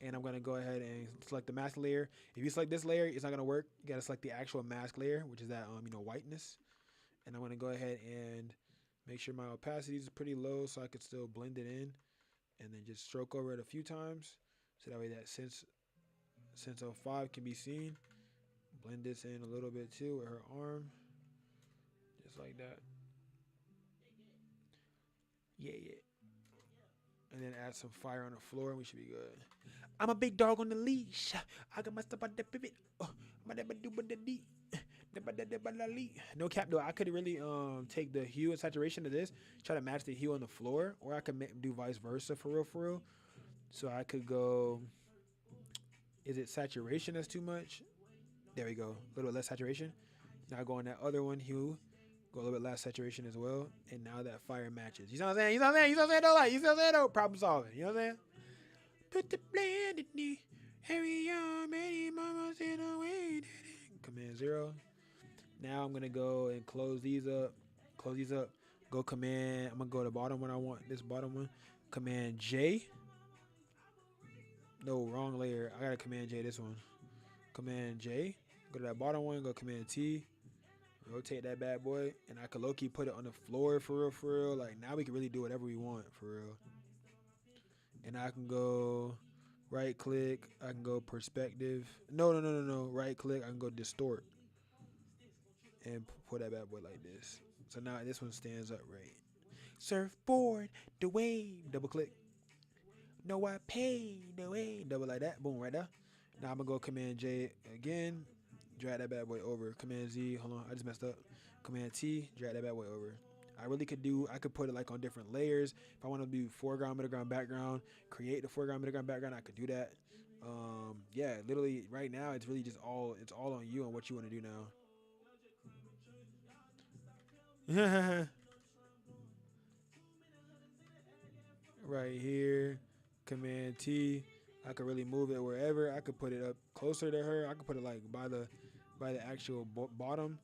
and I'm gonna go ahead and select the mask layer. If you select this layer, it's not gonna work. You gotta select the actual mask layer, which is that whiteness. And I'm gonna go ahead and make sure my opacity is pretty low so I could still blend it in, and then just stroke over it a few times so that way that since '05 can be seen. Blend this in a little bit too with her arm, just like that. Yeah. And then add some fire on the floor and we should be good. I'm a big dog on the leash. I got my stuff on the pivot. No cap though. I could really take the hue and saturation of this, try to match the hue on the floor, or I could do vice versa for real. So I could go. Is it saturation that's too much? There we go. A little bit less saturation. Now go on that other one, hue. Go a little bit less saturation as well. And now that fire matches. You know what I'm saying? You know what I'm saying? You know what I'm saying? Though? Like, you know what I'm saying? Though? Problem solving. You know what I'm saying? Put the blend in me. Hurry on, many mamas in a way. Command 0. Now I'm going to go and close these up. Go command. I'm going to go to the bottom one I want. This bottom one. Command J. No, wrong layer. I got to command J this one. Command J. Go to that bottom one. Go command T. Rotate that bad boy. And I could low-key put it on the floor for real. Like, now we can really do whatever we want for real. And I can go right click. I can go perspective. No. Right click. I can go distort. And put that bad boy like this. So now this one stands up right. Surfboard, the wave. Double click. No, I pay the way. Double like that. Boom, right there. Now I'm going to go Command J again. Drag that bad boy over. Command Z. Hold on. I just messed up. Command T. Drag that bad boy over. I could put it like on different layers. If I want to do foreground, midground, background, create the foreground, midground, background, I could do that. Yeah, literally right now it's really just it's all on you and what you want to do now. Right here, Command T. I could really move it wherever. I could put it up closer to her. I could put it like by the actual bottom.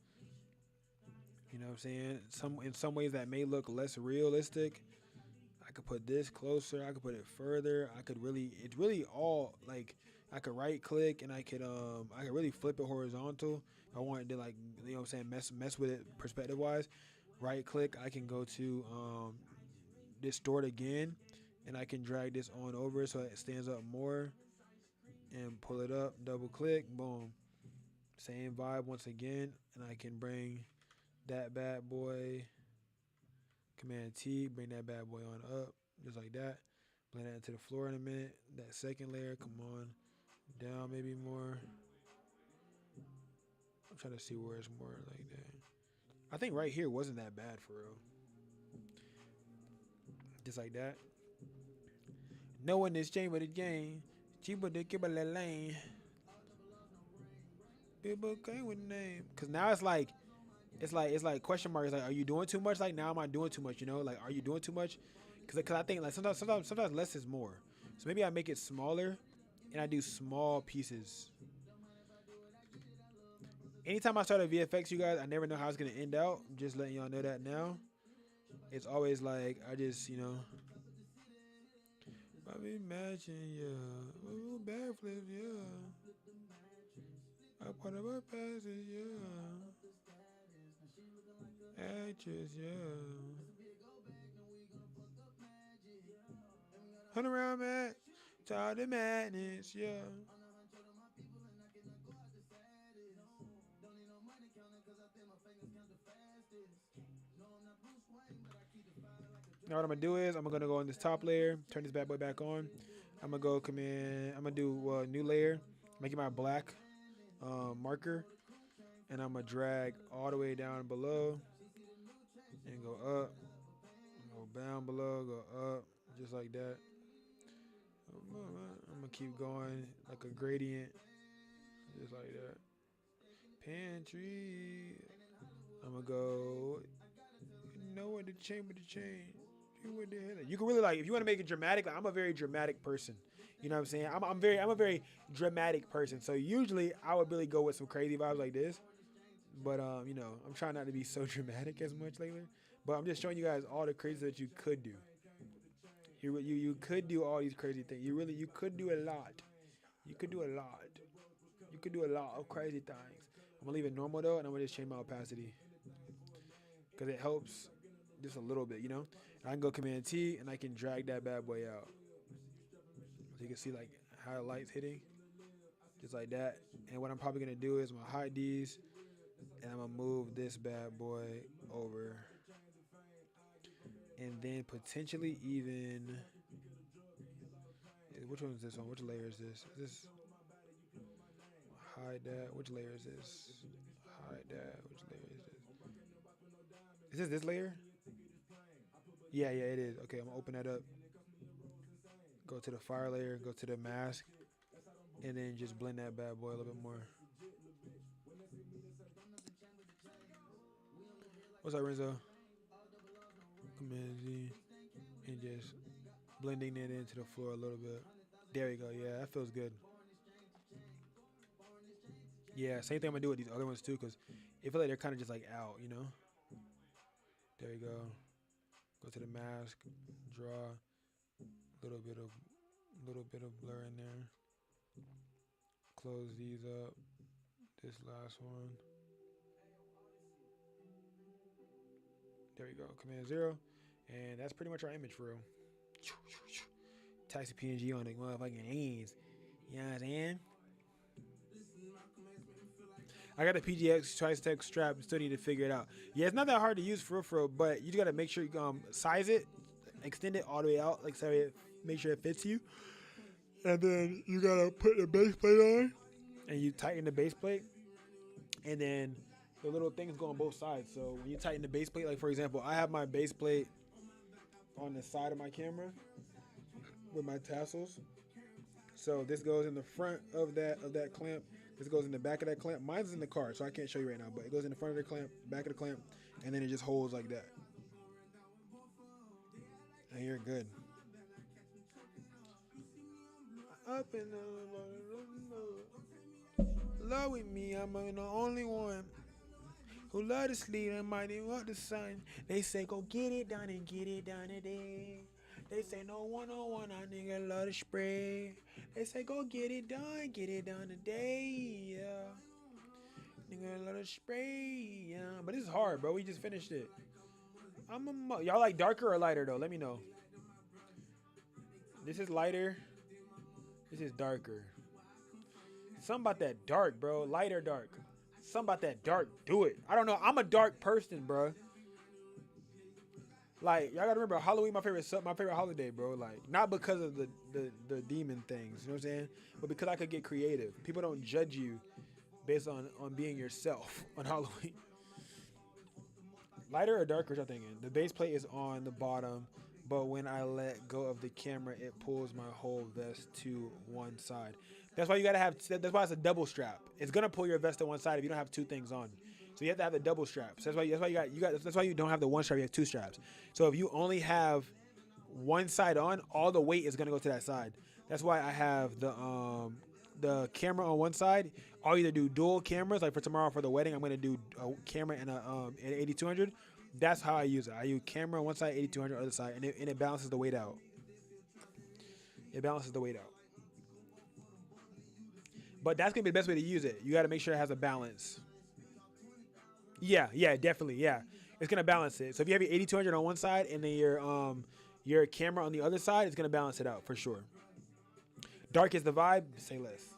You know what I'm saying? In some ways that may look less realistic. I could put this closer. I could put it further. It's really all like I could right click and I could really flip it horizontal. If I wanted to like, you know what I'm saying, mess with it perspective wise. Right click, I can go to distort again, and I can drag this on over so it stands up more and pull it up. Double click, boom. Same vibe once again, and I can bring that bad boy. Command T, bring that bad boy on up, just like that. Blend that into the floor in a minute. That second layer, come on down maybe more. I'm trying to see where it's more like that. I think right here wasn't that bad for real. Just like that. No one is chamber the game. Cheaper to keep a lane. People came with name. Cause now it's like question marks. Like, are you doing too much? Like now, am I doing too much? You know, like, are you doing too much? Cause I think like sometimes less is more. So maybe I make it smaller, and I do small pieces. Anytime I start a VFX, you guys, I never know how it's gonna end out. I'm just letting y'all know that now. It's always like I just I be matching, yeah. Ooh, backflips, yeah. I part of my passes, yeah. Actress, yeah. Hunt around, man. Tired of madness, yeah. Now what I'm gonna do is I'm gonna go on this top layer, turn this bad boy back on. I'm gonna go command. I'm gonna do new layer, make it my black marker, and I'm gonna drag all the way down below and go up, go down below, go up, just like that. I'm gonna keep going like a gradient, just like that. Pantry. I'm gonna go. You know what the chamber to change. You can really like if you want to make it dramatic. Like, I'm a very dramatic person. You know what I'm saying? I'm a very dramatic person. So usually I would really go with some crazy vibes like this. But you know, I'm trying not to be so dramatic as much lately. But I'm just showing you guys all the crazy that you could do. You could do all these crazy things. You could do a lot. You could do a lot. You could do a lot of crazy things. I'm gonna leave it normal though, and I'm gonna just change my opacity because it helps just a little bit, you know. And I can go Command T, and I can drag that bad boy out, so you can see like how the light's hitting, just like that. And what I'm probably gonna do is I'm gonna hide these, and I'm gonna move this bad boy over, and then potentially even which one is this one? Which layer is this? Is this hide that? Which layer is this? Hide that. Which layer is this? Is this layer? Yeah, it is. Okay, I'm gonna open that up. Go to the fire layer, go to the mask, and then just blend that bad boy a little bit more. What's up, Renzo? Command Z, and just blending it into the floor a little bit. There we go. Yeah, that feels good. Yeah, same thing I'm gonna do with these other ones too, cause it feel like they're kind of just like out, you know. There we go. Go to the mask, draw a little bit of blur in there. Close these up. This last one. There we go. Command 0, and that's pretty much our image for real. Taxi PNG on the motherfucking hands. You know what I'm saying? I got a PGX Tritech strap. Still need to figure it out. Yeah, it's not that hard to use for real, but you just gotta make sure you size it, extend it all the way out, like so make sure it fits you. And then you gotta put the base plate on, and you tighten the base plate, and then the little things go on both sides. So when you tighten the base plate, like for example, I have my base plate on the side of my camera with my tassels. So this goes in the front of that clamp. This goes in the back of that clamp. Mine's in the car, so I can't show you right now, but it goes in the front of the clamp, back of the clamp, and then it just holds like that. And you're good. Up in the love with me, I'm the only one who love to sleep and might even want the sun. They say go get it done and get it done today. They say no one-on-one, a nigga love to spray. They say go get it done today, yeah. Nigga love to spray, yeah. But this is hard, bro. We just finished it. Y'all like darker or lighter though? Let me know. This is lighter. This is darker. Something about that dark, bro. Light or dark. Something about that dark. Do it. I don't know. I'm a dark person, bro. Like, y'all gotta remember, Halloween my favorite holiday, bro. Like, not because of the demon things, you know what I'm saying? But because I could get creative. People don't judge you based on being yourself on Halloween. Lighter or darker, what y'all thinking? The base plate is on the bottom, but when I let go of the camera, it pulls my whole vest to one side. That's why you gotta have. That's why it's a double strap. It's gonna pull your vest to one side if you don't have two things on. So you have to have the double straps. That's why you don't have the one strap. You have two straps. So if you only have one side on, all the weight is gonna go to that side. That's why I have the camera on one side. I'll either do dual cameras, like for tomorrow for the wedding. I'm gonna do a camera and an 8200. That's how I use it. I use camera on one side, 8200 on the other side, and it balances the weight out. It balances the weight out. But that's gonna be the best way to use it. You got to make sure it has a balance. Yeah, definitely, yeah. It's gonna balance it. So if you have your 8200 on one side and then your camera on the other side, it's gonna balance it out for sure. Dark is the vibe. Say less.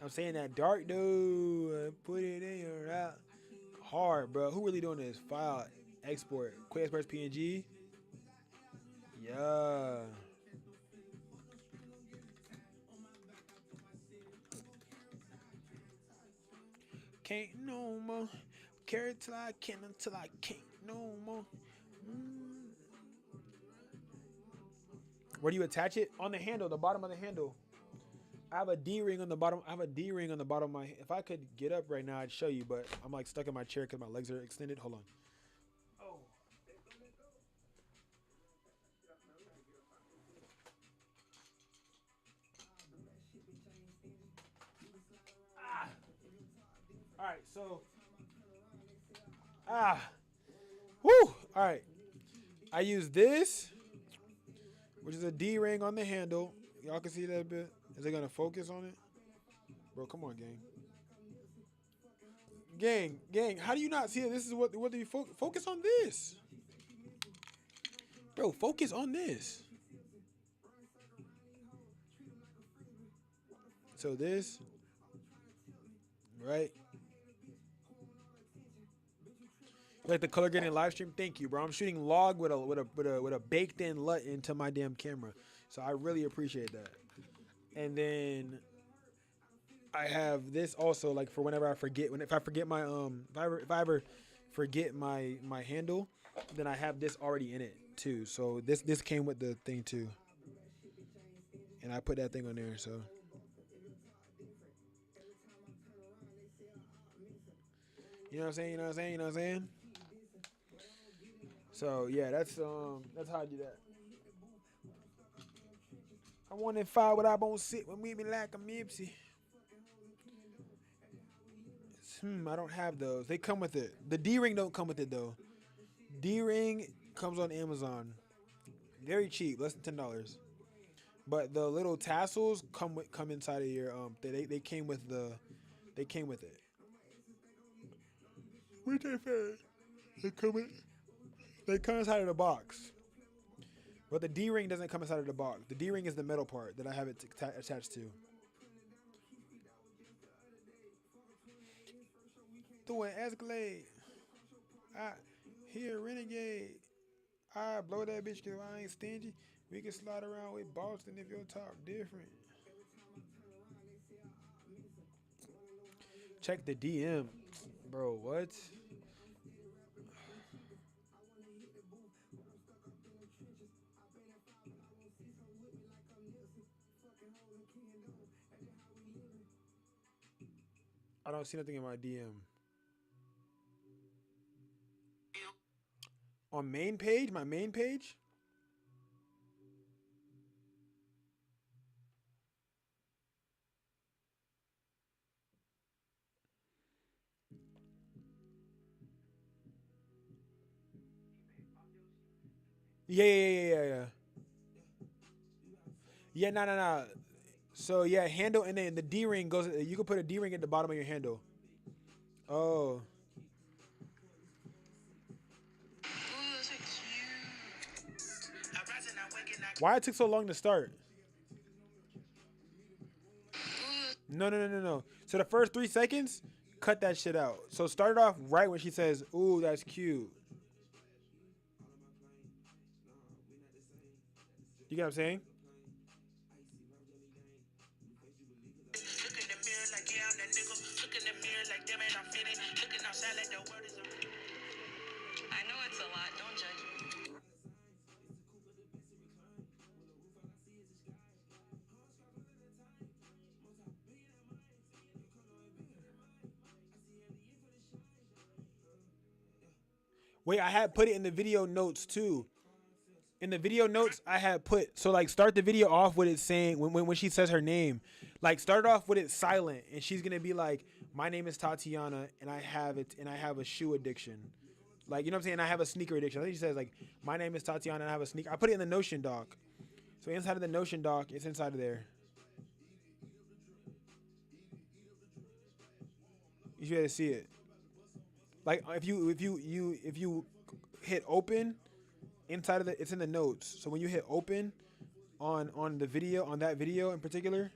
I'm saying that dark, dude. Put it in your out. Hard, bro. Who really doing this? File, export, quick export PNG. Yeah. Can't no more. Carry till I can until I can't no more. Mm. Where do you attach it? On the handle, the bottom of the handle. I have a D ring on the bottom. I have a D ring on the bottom of my. If I could get up right now, I'd show you, but I'm like stuck in my chair because my legs are extended. Hold on. Oh. Ah. All right. So. Ah. Woo. All right. I use this, which is a D ring on the handle. Y'all can see that a bit. Is it gonna focus on it? Bro, come on, gang. Gang, how do you not see it? This is what do you focus on this? Bro, focus on this. So this, right? Like the color grading live stream. Thank you, bro. I'm shooting log with a baked in LUT into my damn camera. So I really appreciate that. And then I have this also like for whenever I forget if I forget my if I ever forget my handle, then I have this already in it too. So this came with the thing too. And I put that thing on there, so you know what I'm saying, you know what I'm saying, you know what I'm saying? So yeah, that's how I do that. I want to find what I won't sit when we be like a mipsy. I don't have those. They come with it. The D ring don't come with it though. D ring comes on Amazon. Very cheap, less than $10. But the little tassels come inside of your they came with they came with it. What they say? They come in, they come inside of the box. But the D ring doesn't come inside of the box. The D ring is the metal part that I have it attached to. Through an Escalade. I hear Renegade. I blow that bitch because I ain't stingy. We can slide around with Boston if your talk different. Check the DM. Bro, what? I don't see nothing in my DM. On main page? My main page? Yeah. Yeah, no. So yeah, handle and then the D ring goes. You can put a D ring at the bottom of your handle. Oh, why it took so long to start? No. So the first 3 seconds, cut that shit out. So start it off right when she says, "Ooh, that's cute." You get what I'm saying? I know it's a lot. Don't judge me. Wait, I had put it in the video notes too. In the video notes, I had put so like start the video off with it saying when she says her name, like start it off with it silent, and she's gonna be like, "My name is Tatiana, and I have a shoe addiction." Like you know what I'm saying? I have a sneaker addiction. I think she says like, "My name is Tatiana, and I have a sneaker." I put it in the Notion doc. So inside of the Notion doc, it's inside of there. You should be able to see it. Like if you hit open inside of it's in the notes. So when you hit open on the video on that video in particular,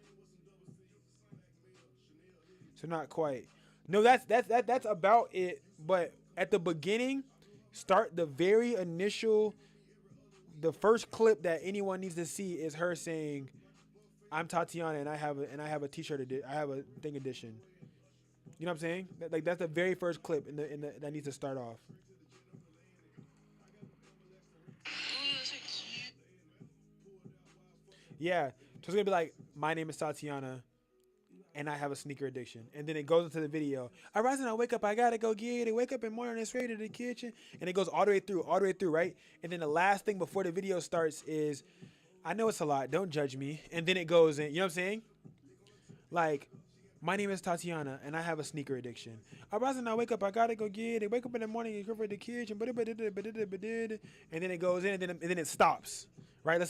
so not quite. No, that's about it. But at the beginning, start the very initial the first clip that anyone needs to see is her saying, "I'm Tatiana and I have a T-shirt I have a thing edition." You know what I'm saying? Like that's the very first clip in the that needs to start off. Yeah, so it's gonna be like, "My name is Tatiana, and I have a sneaker addiction," and then it goes into the video. I rise and I wake up, I gotta go get it. Wake up in the morning, straight to the kitchen, and it goes all the way through, right? And then the last thing before the video starts is, "I know it's a lot, don't judge me," and then it goes in. You know what I'm saying? Like, "My name is Tatiana, and I have a sneaker addiction. I rise and I wake up, I gotta go get it. Wake up in the morning, and go for the kitchen, and then it goes in, and then it stops, right? Let's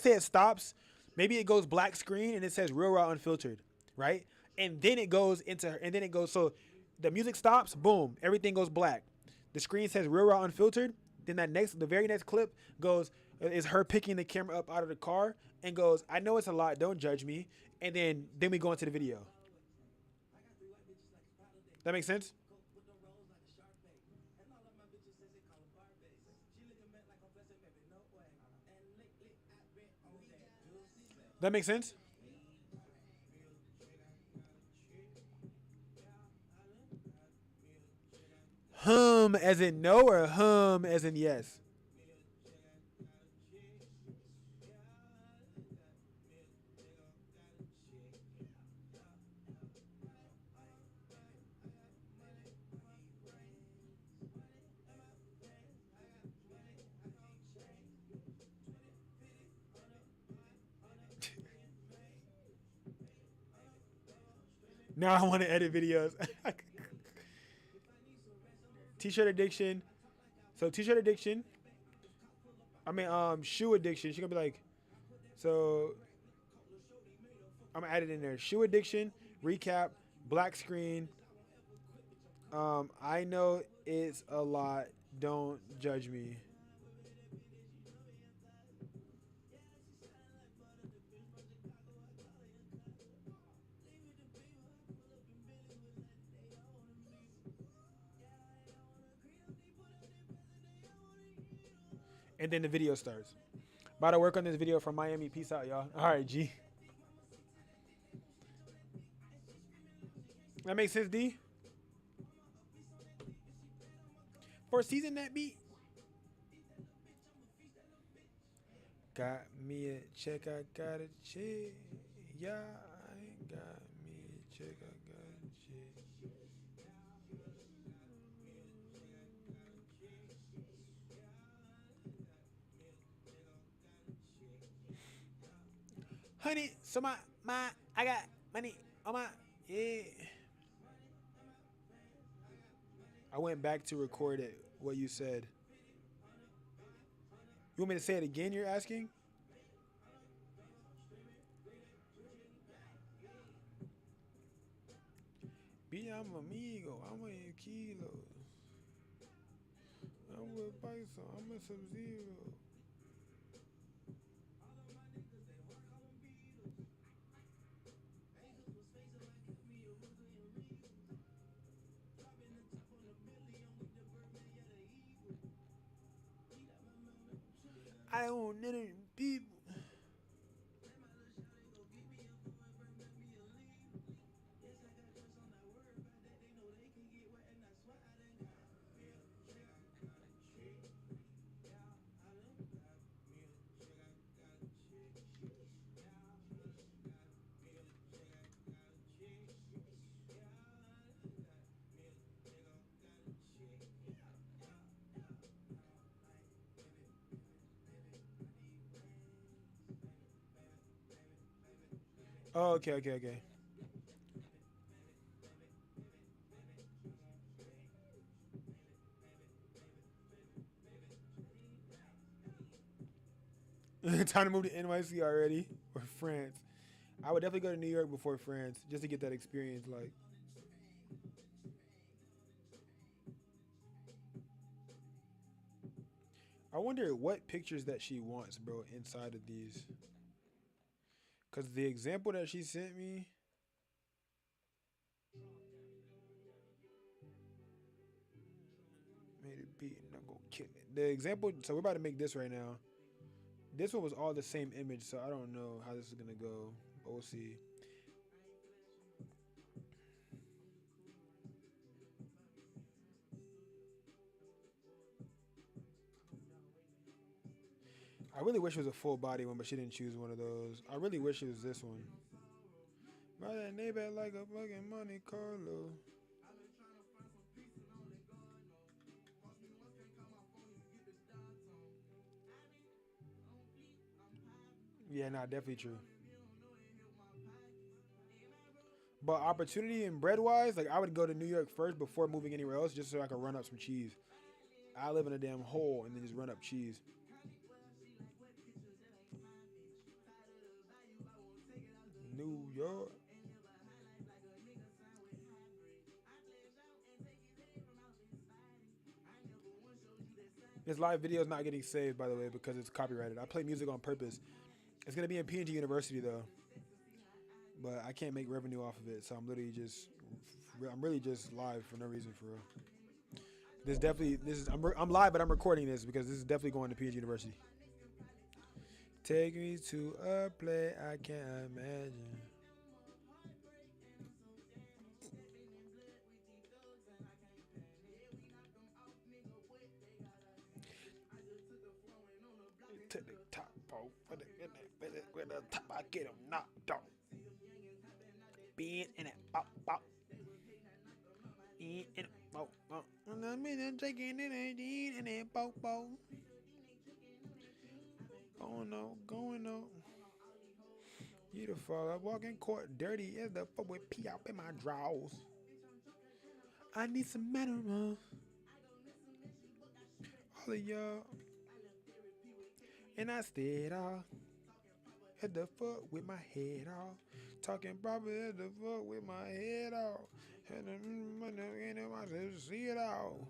say it stops. Maybe it goes black screen, and it says Real Raw Unfiltered, right? And then it goes into her, and then it goes. So the music stops, boom, everything goes black. The screen says Real Raw Unfiltered. Then the very next clip goes is her picking the camera up out of the car and goes, "I know it's a lot, don't judge me." And then we go into the video. That makes sense? That makes sense? As in no or as in yes? Now I want to edit videos. T-shirt addiction. So t-shirt addiction. I mean, shoe addiction. She's gonna be like, so I'm gonna add it in there. Shoe addiction. Recap. Black screen. I know it's a lot. Don't judge me. And then the video starts. About to work on this video from Miami. Peace out, y'all. All right, G. That makes sense, D. For a season that beat. Got me a check, I got a check. Yeah, I ain't got me a check, I got a check. Honey, so I got money on my, yeah. I went back to record it, what you said. You want me to say it again, you're asking? B, I'm amigo, I'm a kilo. I'm with Bison, I'm a Sub-Zero. I don't want none of them people. Oh, okay, okay, okay. Time to move to NYC already or France. I would definitely go to New York before France just to get that experience. Like, I wonder what pictures that she wants, bro, inside of these. Cause the example that she sent me, made it beat and I'm gonna kill it. The example, so we're about to make this right now. This one was all the same image, so I don't know how this is gonna go. But we'll see. I really wish it was a full body one, but she didn't choose one of those. I really wish it was this one. My neighbor like a fucking Monte Carlo. Yeah, nah, definitely true. But opportunity and bread wise, like I would go to New York first before moving anywhere else, just so I could run up some cheese. I live in a damn hole and then just run up cheese. New York. This live video is not getting saved, by the way, because it's copyrighted. I play music on purpose. It's gonna be in PNG University though, but I can't make revenue off of it, so I'm really just live for no reason for real. I'm live, but I'm recording this because this is definitely going to PNG University. Take me to a place I can't imagine. To the top, bro. With the top, I get him knocked out. Being in it, pop, pop. In it, pop, pop. I'm taking it in it, pop, pop. Going on. You the fuck, I walk in court dirty as the fuck with pee out in my drawers. I need some minerals. All of y'all. And I stayed off. Hit the fuck with my head off. Talking proper, hit the fuck with my head off. Had the money, see it all.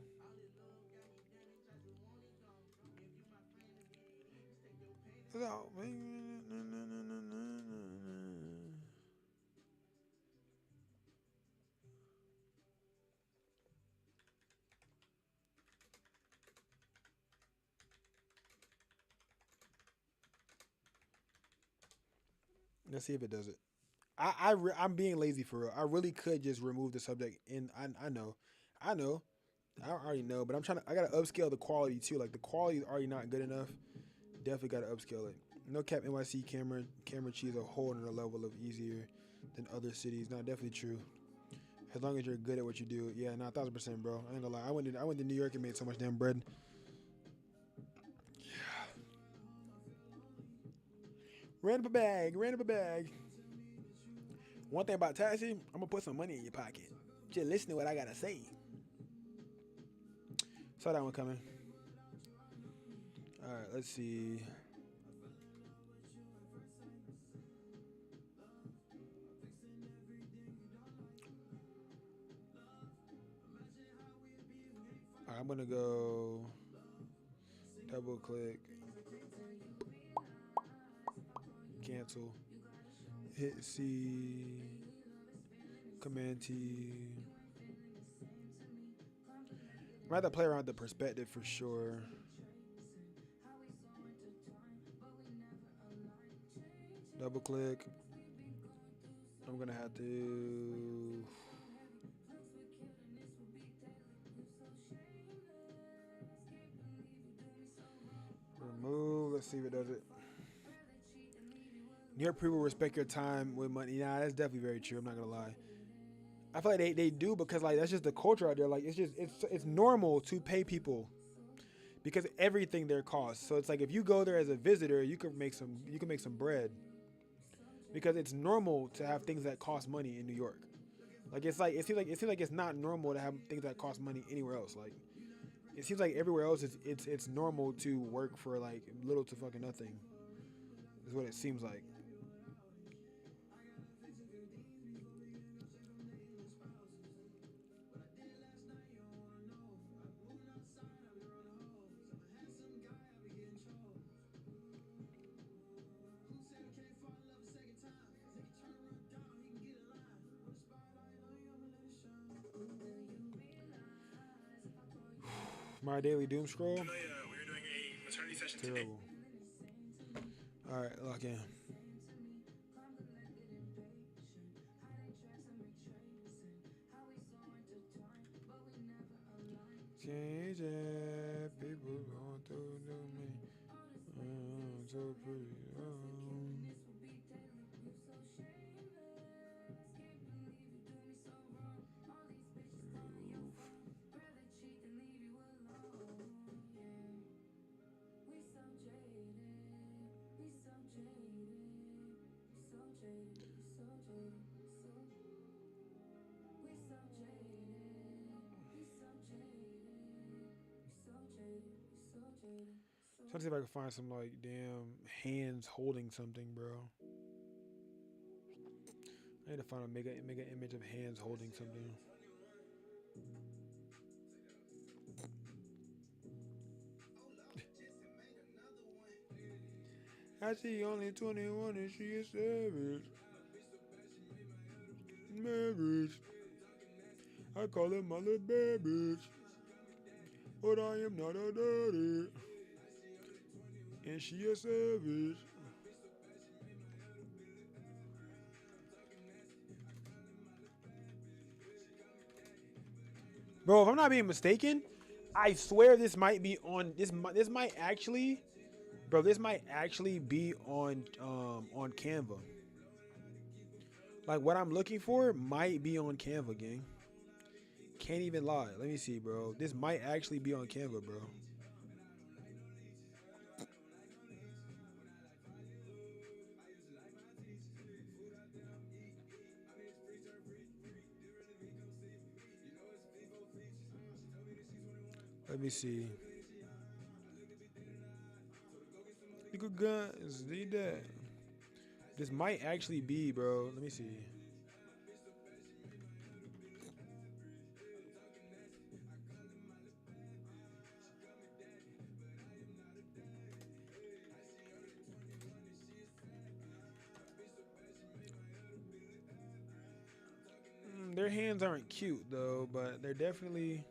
Let's see if it does it. I'm being lazy for real. I really could just remove the subject, and I know, I know, I already know, but I gotta upscale the quality too. Like the quality is already not good enough. Definitely gotta upscale it. No cap, NYC camera cheese a whole another level of easier than other cities. Not definitely true. As long as you're good at what you do, yeah, not 1,000%, bro. I ain't gonna lie. I went to New York and made so much damn bread. Ran up a bag, ran up a bag. One thing about taxi, I'm gonna put some money in your pocket. Just listen to what I gotta say. Saw that one coming. All right, let's see. All right, I'm gonna go double click, cancel, hit C, Command T. I'm gonna have to play around with the perspective for sure. Double click. I'm gonna have to remove. Let's see if it does it. New York people respect your time with money. Nah, that's definitely very true. I'm not gonna lie. I feel like they do because like that's just the culture out there. Like it's normal to pay people because everything there costs. So it's like if you go there as a visitor, you can make some bread because it's normal to have things that cost money in New York. Like it seems like it's not normal to have things that cost money anywhere else. Like it seems like everywhere else it's normal to work for like little to fucking nothing. Is what it seems like. My daily doom scroll. We were doing a maternity session Terrible. All right, lock in. Change it, people going through me. So pretty. Trying to see if I can find some like damn hands holding something, bro. I need to find make an image of hands holding something. I see only 21 and she is savage. Marriage. I call her my little baby. But I am not a daddy. And she a savage. Bro, if I'm not being mistaken, I swear this might be on this might actually, bro, this might actually be on Canva. Like what I'm looking for might be on Canva, gang. Can't even lie. Let me see, bro. This might actually be on Canva, bro. Let me see. Little guns, need that. This might actually be, bro. Let me see. Their hands aren't cute though, but they're definitely.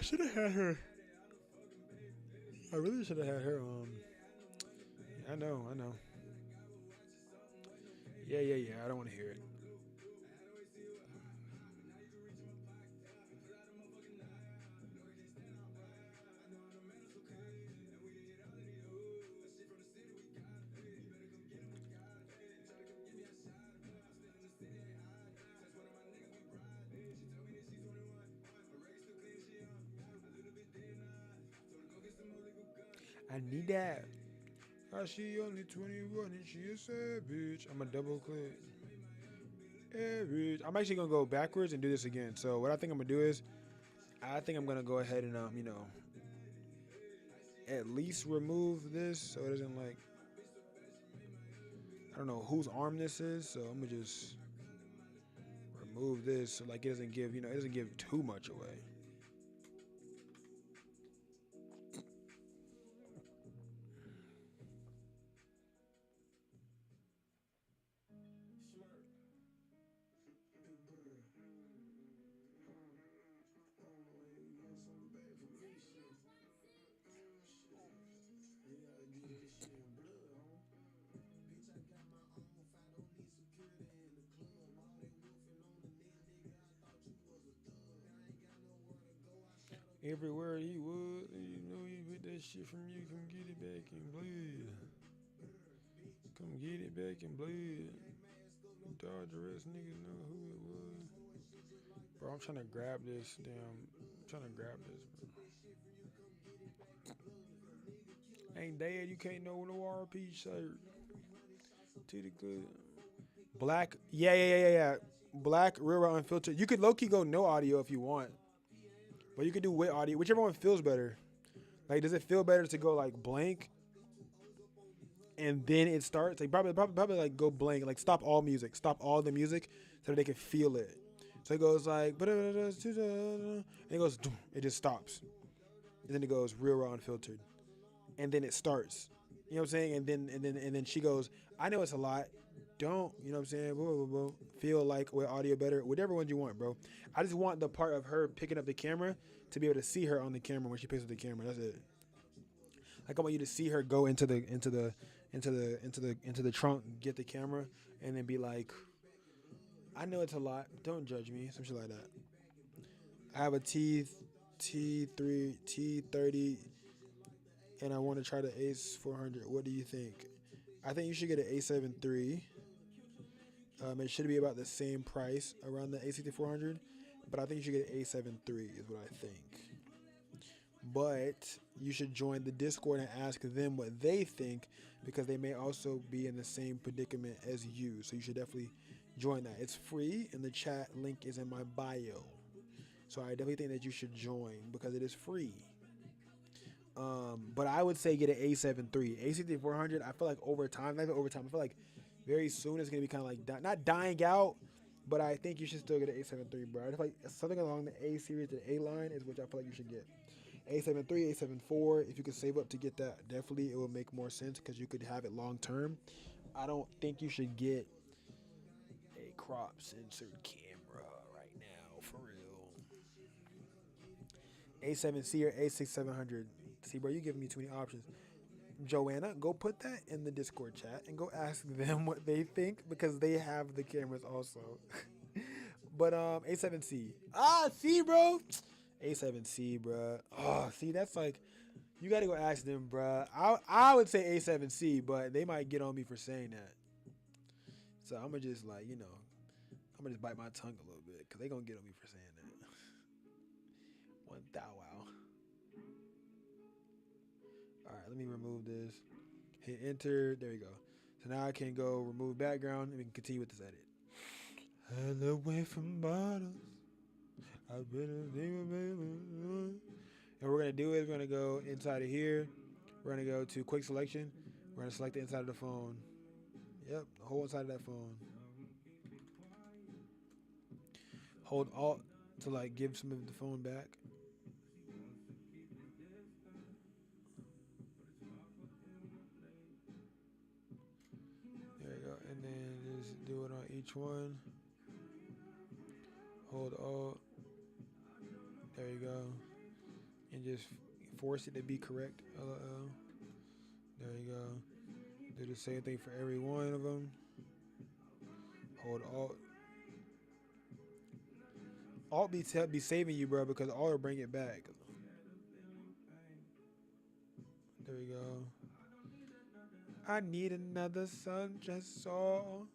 Should have had her. I really should have had her. I know, I know. Yeah, yeah, yeah. I don't want to hear it. I need that. She only 21 and she a savage. I'm a double click. Average. I'm actually gonna go backwards and do this again. So what I think I'm gonna do is, I think I'm gonna go ahead and at least remove this so it doesn't like. I don't know whose arm this is, so I'm gonna just remove this so like it doesn't give it doesn't give too much away. Everywhere he was, you know you get that shit from you. Come get it back and bleed. Come get it back and bleed. Dodger ass niggas know who it was. Bro, I'm trying to grab this damn. I'm trying to grab this, bro. Ain't dead, you can't know no RP shirt. To the good. Black, yeah. Black, real unfiltered. You could low key go no audio if you want, but you could do with audio, whichever one feels better. Like, does it feel better to go like blank and then it starts? Like, probably like go blank, like stop all music, stop all the music, so that they can feel it. So it goes like, and it goes, it just stops, and then it goes real raw unfiltered, and then it starts. You know what I'm saying? And then she goes, I know it's a lot. Don't, you know what I'm saying? Whoa, whoa, whoa. Feel like with audio better, whatever one you want, bro. I just want the part of her picking up the camera to be able to see her on the camera when she picks up the camera. That's it. Like I want you to see her go into the trunk, get the camera, and then be like, I know it's a lot. Don't judge me. Some shit like that. I have a T30, and I want to try the Ace 400. What do you think? I think you should get an A7 III. It should be about the same price around the A6400, but I think you should get an A7 III is what I think. But you should join the Discord and ask them what they think because they may also be in the same predicament as you. So you should definitely join that. It's free, and the chat link is in my bio. So I definitely think that you should join because it is free. But I would say get an A7 III. A6400, I feel like over time, I feel like very soon it's going to be kind of like, not dying out, but I think you should still get an A7 III, bro. I feel like something along the A series, the A line is what I feel like you should get. A7 III, A7 IV, if you could save up to get that, definitely it will make more sense because you could have it long term. I don't think you should get a crop sensor camera right now, for real. A7C or A6700. See, bro, you giving me too many options. Joanna, go put that in the Discord chat and go ask them what they think because they have the cameras also. But A7C. See, bro. A7C, bro. Oh, see, that's like, you got to go ask them, bro. I would say A7C, but they might get on me for saying that. So I'm going to just, like, I'm going to just bite my tongue a little bit because they going to get on me for saying that. One thou wow. All right, let me remove this. Hit enter. There we go. So now I can go remove background and we can continue with this edit. Hell away from bottles. I've been and what we're going to do is we're going to go inside of here. We're going to go to quick selection. We're going to select the inside of the phone. Yep, the whole inside of that phone. Hold Alt to like give some of the phone back. There you go. And then just do it on each one. Hold Alt. There you go. And just force it to be correct. LOL. There you go. Do the same thing for every one of them. Hold Alt. Alt be saving you, bro, because Alt will bring it back. There we go. I need another sun just so.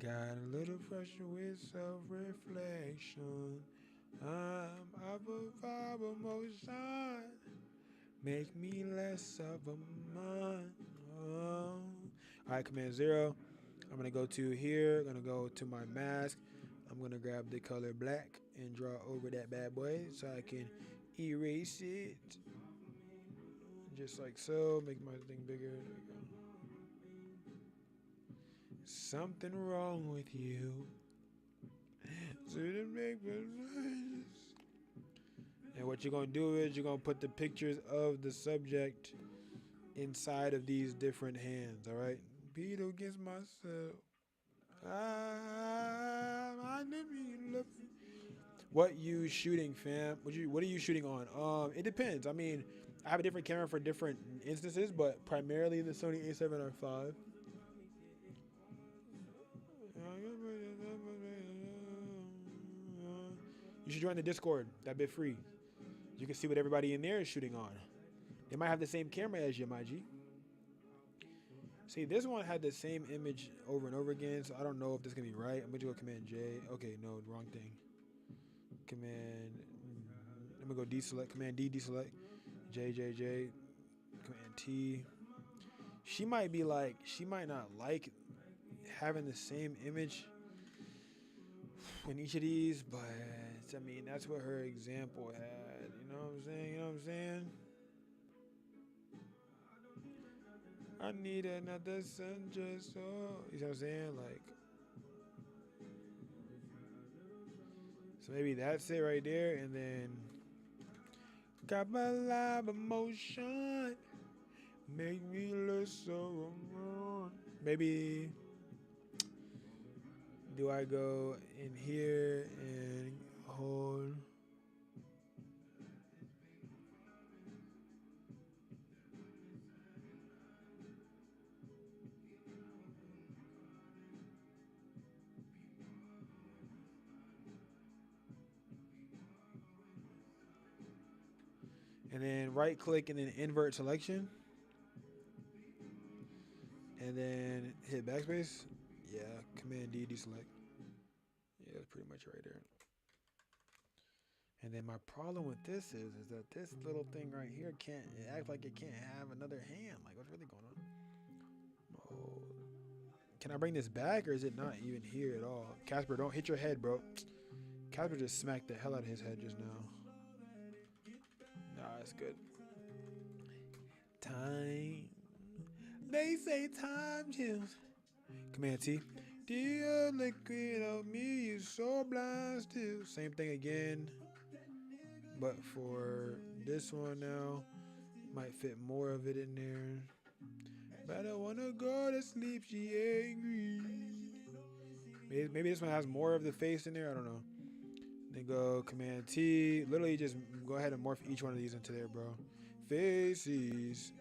Got a little pressure with self-reflection. I'm up a vibe emotion. Make me less of a man. Oh. Alright, Command 0. I'm going to go to here. I'm going to go to my mask. I'm going to grab the color black and draw over that bad boy so I can erase it. Just like so. Make my thing bigger. There we go. Something wrong with you. And what you're going to do is you're going to put the pictures of the subject inside of these different hands, all right? Beat against myself. What you shooting, fam? What are you shooting on? It depends. I mean, I have a different camera for different instances, but primarily the Sony A7R5. You should join the Discord. That bit free. You can see what everybody in there is shooting on. They might have the same camera as you, my G. See, this one had the same image over and over again, so I don't know if this is going to be right. I'm going to go Command J. Okay, no, wrong thing. I'm going to go deselect. Command D, deselect. J, Command T. She might not like having the same image in each of these, but I mean, that's what her example had. You know what I'm saying? I need another sun just so. You know what I'm saying? Like, so maybe that's it right there, and then got my live emotion, make me look so wrong. Maybe do I go in here and hold? And then right click and then invert selection. And then hit backspace. Yeah, Command D deselect. Yeah, that's pretty much right there. And then my problem with this is that this little thing right here can't, it acts like it can't have another hand. Like, what's really going on? Oh. Can I bring this back, or is it not even here at all? Casper, don't hit your head, bro. Casper just smacked the hell out of his head just now. Nah, it's good. Time. They say time chills. Command T. Dear liquid of me, you so blind still. Same thing again. But for this one now, might fit more of it in there. But I don't wanna go to sleep, she angry. Maybe this one has more of the face in there, I don't know. Then go Command T. Literally just go ahead and morph each one of these into there, bro. Faces.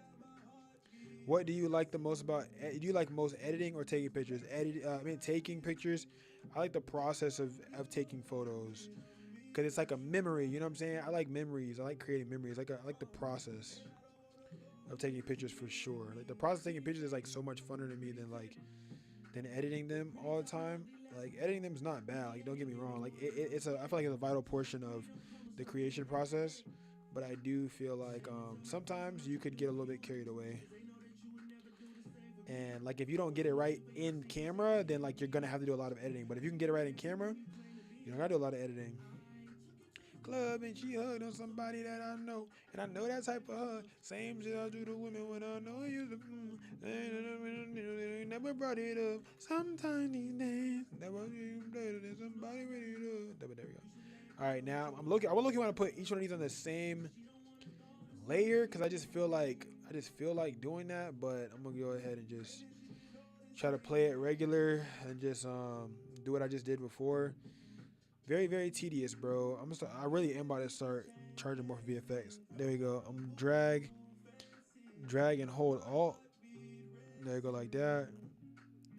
What do you like the most about? Do you like most editing or taking pictures? Taking pictures. I like the process of taking photos, cause it's like a memory. You know what I'm saying? I like memories. I like creating memories. I like the process of taking pictures for sure. Like the process of taking pictures is like so much funner to me than editing them all the time. Like editing them is not bad. Like don't get me wrong. Like I feel like it's a vital portion of the creation process. But I do feel like sometimes you could get a little bit carried away. And like if you don't get it right in camera, then like you're gonna have to do a lot of editing. But if you can get it right in camera, you don't gotta do a lot of editing. Club and she hugged on somebody that I know, and I know that type of hug. Same shit I do to women when I know you. Never brought it up. Sometimes these days, never better than somebody ready to. There we go. All right, now I'm looking. I want to put each one of these on the same layer because I just feel like doing that, but I'm gonna go ahead and just try to play it regular and just do what I just did before. Very, very tedious, bro. I really am about to start charging more for VFX. There you go. I'm drag and hold Alt. There you go, like that.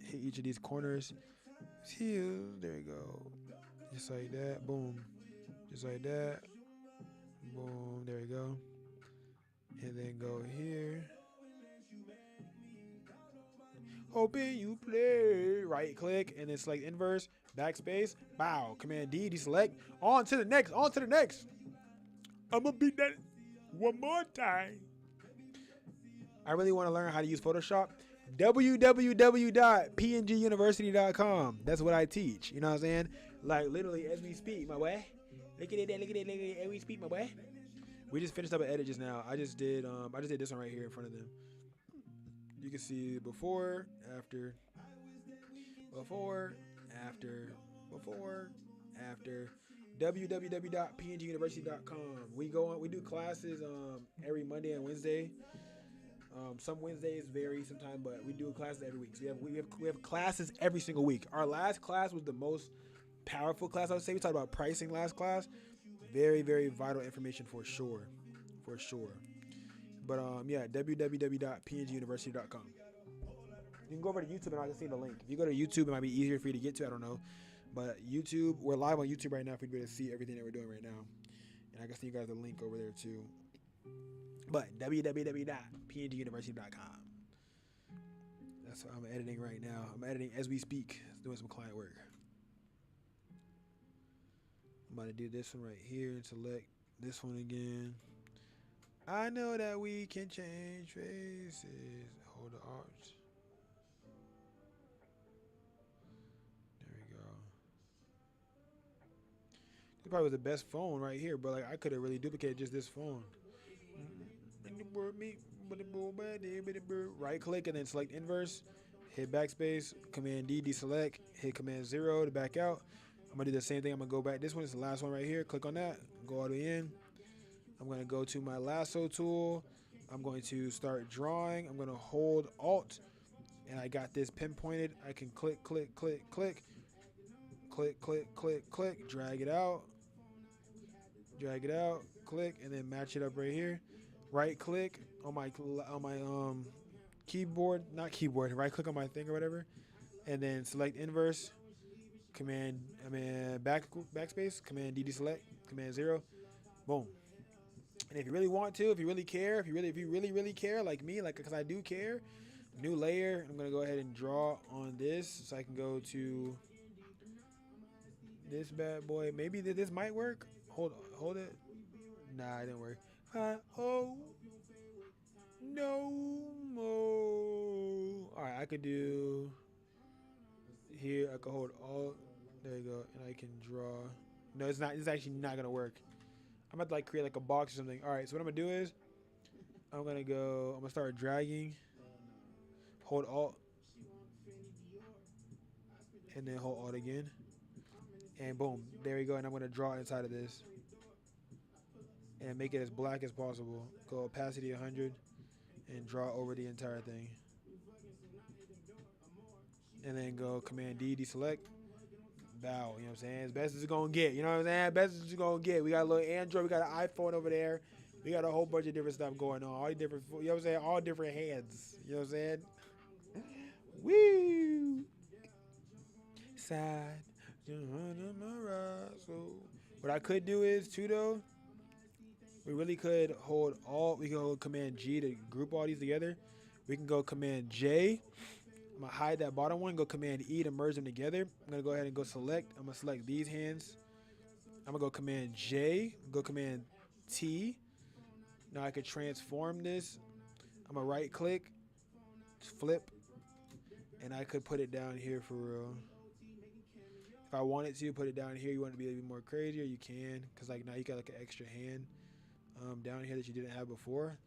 Hit each of these corners. Here, there you go. Just like that. Boom. Just like that. Boom. There you go. And then go here. Hoping you play. Right click and then select inverse, backspace, bow. Command D, deselect. On to the next. On to the next. I'm gonna beat that one more time. I really want to learn how to use Photoshop. www.pnguniversity.com. That's what I teach. You know what I'm saying? Like literally as we speak, my boy. Look at it, as we speak, my boy. We just finished up an edit just now. I just did this one right here in front of them. You can see before, after, www.pnguniversity.com. We do classes every Monday and Wednesday. Some Wednesdays vary sometimes, but we do classes every week. So we have classes every single week. Our last class was the most powerful class, I would say. We talked about pricing last class. Very, very vital information for sure. But yeah, www.pnguniversity.com. You can go over to YouTube and I can see the link. If you go to YouTube, it might be easier for you to get to. I don't know. But YouTube, we're live on YouTube right now for you to be able to see everything that we're doing right now. And I can see you guys the link over there too. But www.pnguniversity.com. That's what I'm editing right now. I'm editing as we speak, doing some client work. I'm about to do this one right here and select this one again. I know that we can change faces. Hold the arch. There we go. This probably was the best phone right here, but like I could have really duplicated just this phone. Right click and then select inverse. Hit backspace. Command D, deselect. Hit Command 0 to back out. I'm gonna do the same thing. I'm gonna go back. This one is the last one right here. Click on that. Go all the way in. I'm gonna go to my lasso tool. I'm going to start drawing. I'm gonna hold Alt, and I got this pinpointed. I can click, click, click, click, click, click, click, click. Drag it out, click, and then match it up right here. Right click on my keyboard, not keyboard. Right click on my thing or whatever, and then select inverse. Backspace. Command D, deselect. Command 0. Boom. And if you really want to, if you really care, if you really care, like me, like because I do care, new layer. I'm gonna go ahead and draw on this, so I can go to this bad boy. Maybe this might work. Hold it. Nah, it didn't work. Oh no more. All right, I could do here. I could hold all. There you go, and I can draw. No, it's not. It's actually not gonna work. I'm about to like create like a box or something. All right, so what I'm gonna do is I'm gonna start dragging. Hold Alt, and then hold Alt again, and boom, there we go. And I'm gonna draw inside of this and make it as black as possible. Go opacity 100 and draw over the entire thing. And then go Command D, deselect, bow. You know what I'm saying? As best as it's gonna get. You know what I'm saying? Best as it's gonna get. We got a little Android. We got an iPhone over there. We got a whole bunch of different stuff going on. All these different, you know what I'm saying? All different hands. You know what I'm saying? Woo! Side. So what I could do is too though. We really could hold Alt. We can hold Command G to group all these together. We can go Command J. I'm gonna hide that bottom one. Go Command E to merge them together. I'm gonna go ahead and go select. I'm gonna select these hands. I'm gonna go Command J. Go Command T. Now I could transform this. I'm gonna right click, flip, and I could put it down here for real. If I wanted to put it down here, you want it to be a little bit more crazier, you can. Cause like now you got like an extra hand down here that you didn't have before.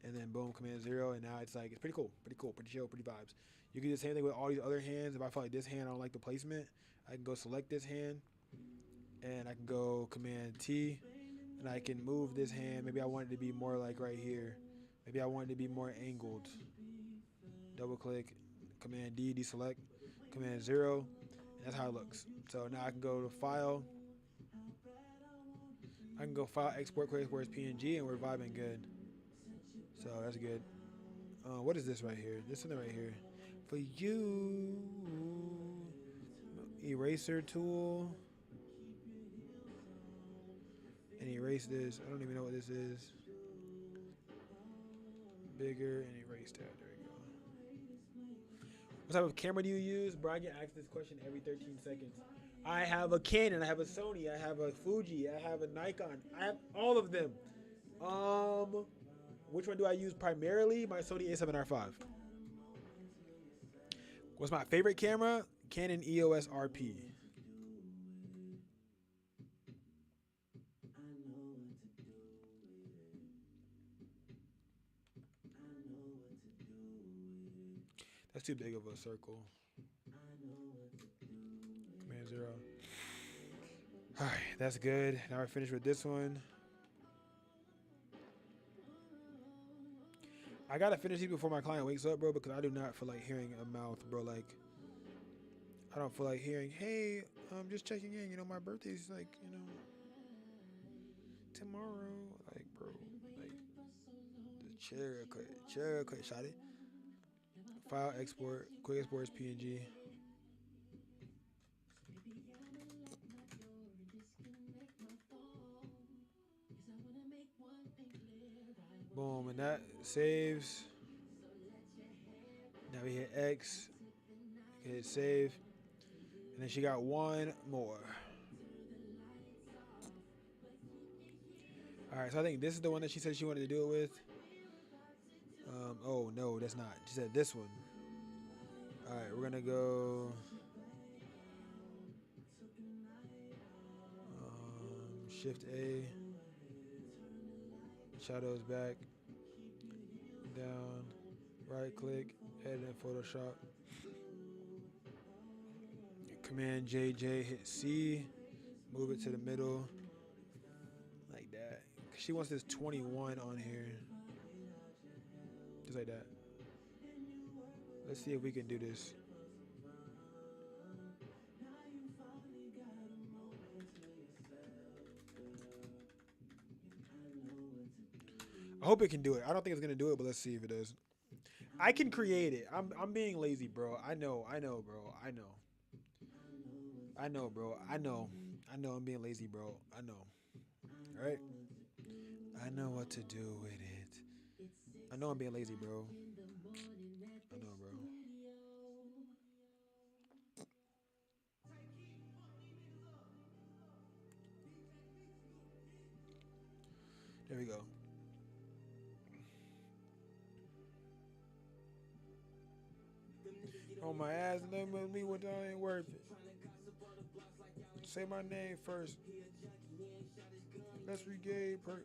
And then boom, Command 0, and now it's like, it's pretty cool, pretty chill, pretty vibes. You can do the same thing with all these other hands. If I feel like this hand, I don't like the placement, I can go select this hand, and I can go Command T, and I can move this hand. Maybe I want it to be more like right here. Maybe I want it to be more angled. Double click, Command D, deselect, Command 0, and that's how it looks. So now I can go to File. I can go File, Export, Quick Export as PNG, and we're vibing good. So that's good. What is this right here? This one right here. For you. Eraser tool. And erase this. I don't even know what this is. Bigger and erase that. There we go. What type of camera do you use? Bro, I get asked this question every 13 seconds. I have a Canon. I have a Sony. I have a Fuji. I have a Nikon. I have all of them. Which one do I use primarily? My Sony A7R5. What's my favorite camera? Canon EOS RP. That's too big of a circle. Command 0. Alright, that's good. Now we're finished with this one. I gotta finish these before my client wakes up, bro, because I do not feel like hearing a mouth, bro. Like, I don't feel like hearing, hey, I'm just checking in. You know, my birthday's like, you know, tomorrow. Like, bro, like, just chill real quick, shot it. File, export, quick export as PNG. Boom, and that saves. Now we hit X, hit save, and then she got one more. All right, so I think this is the one that she said she wanted to do it with. Oh no, that's not. She said this one. All right, we're gonna go. Shift A. Shadows back. Down. Right click. Edit in Photoshop. Command JJ. Hit C. Move it to the middle. Like that. She wants this 21 on here. Just like that. Let's see if we can do this. I hope it can do it. I don't think it's gonna do it, but let's see if it does. I can create it. I'm being lazy, bro. I know, bro. I know, bro. I know I'm being lazy, bro. I know. All right. I know what to do with it. I know I'm being lazy, bro. I know, bro. There we go. On my ass, and then with me, what that ain't worth it. Say my name first. Let's reggae per.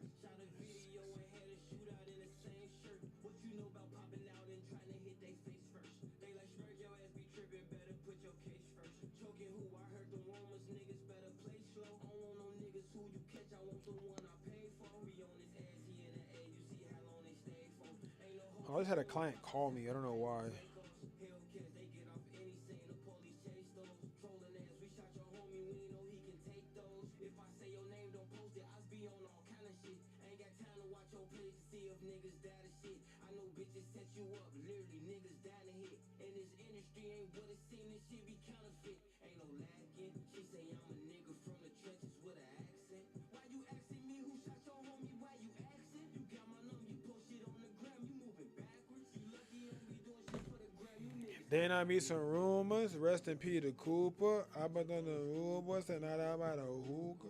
Oh, I just had a client call me. I don't know why. Then I meet some rumors. Rest in peace to Cooper. I been on the rumors and not about a hookah.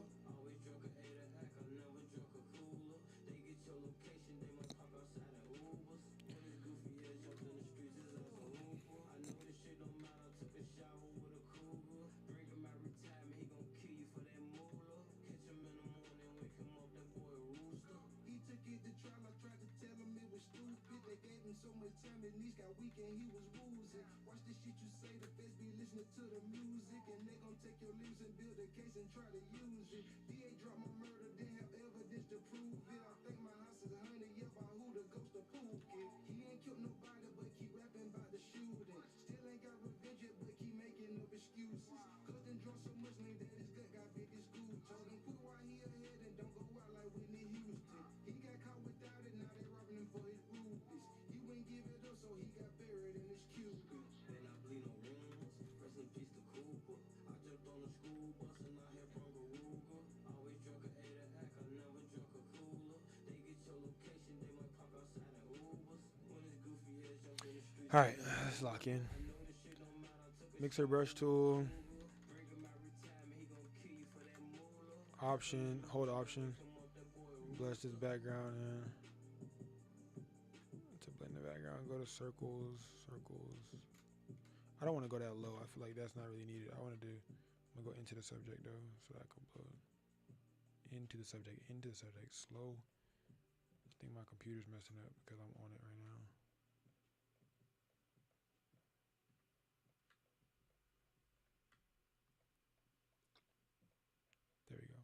All right, let's lock in. Mixer brush tool. Option, hold option. Bless this background in. To blend the background, go to circles, circles. I don't want to go that low. I feel like that's not really needed. I want to do, I'm going to go into the subject though, so I can upload. Into the subject, slow. I think my computer's messing up because I'm on it right now. There we go.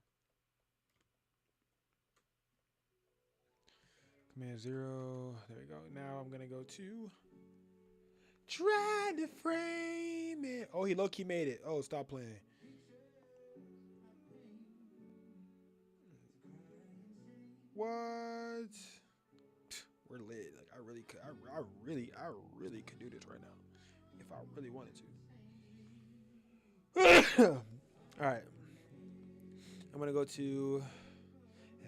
Command 0. There we go. Now I'm going to go to try to frame it. Oh, he low-key made it. Oh, stop playing. What? We're lit. Like I really could. I really could do this right now, if I really wanted to. All right. I'm gonna go to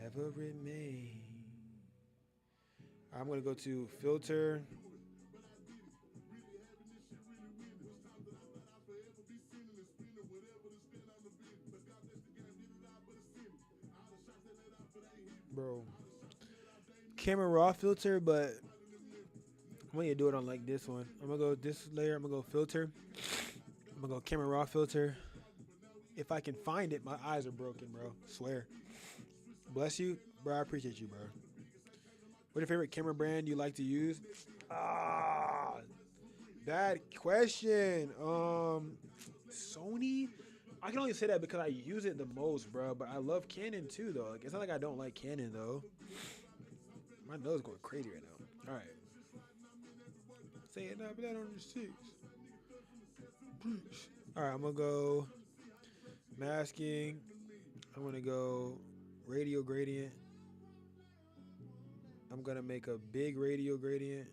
Ever Remain. I'm gonna go to filter. Bro. Camera raw filter, but I'm gonna do it on like this one. I'm gonna go this layer, I'm gonna go filter. I'm gonna go camera raw filter. If I can find it, my eyes are broken, bro. Swear. Bless you, bro. I appreciate you, bro. What's your favorite camera brand you like to use? Ah, bad question. Sony. I can only say that because I use it the most, bro. But I love Canon too, though. Like, it's not like I don't like Canon, though. My nose is going crazy right now. All right. Say it now, but that on the six. All right, I'm gonna go masking. I'm gonna go radio gradient. I'm gonna make a big radio gradient,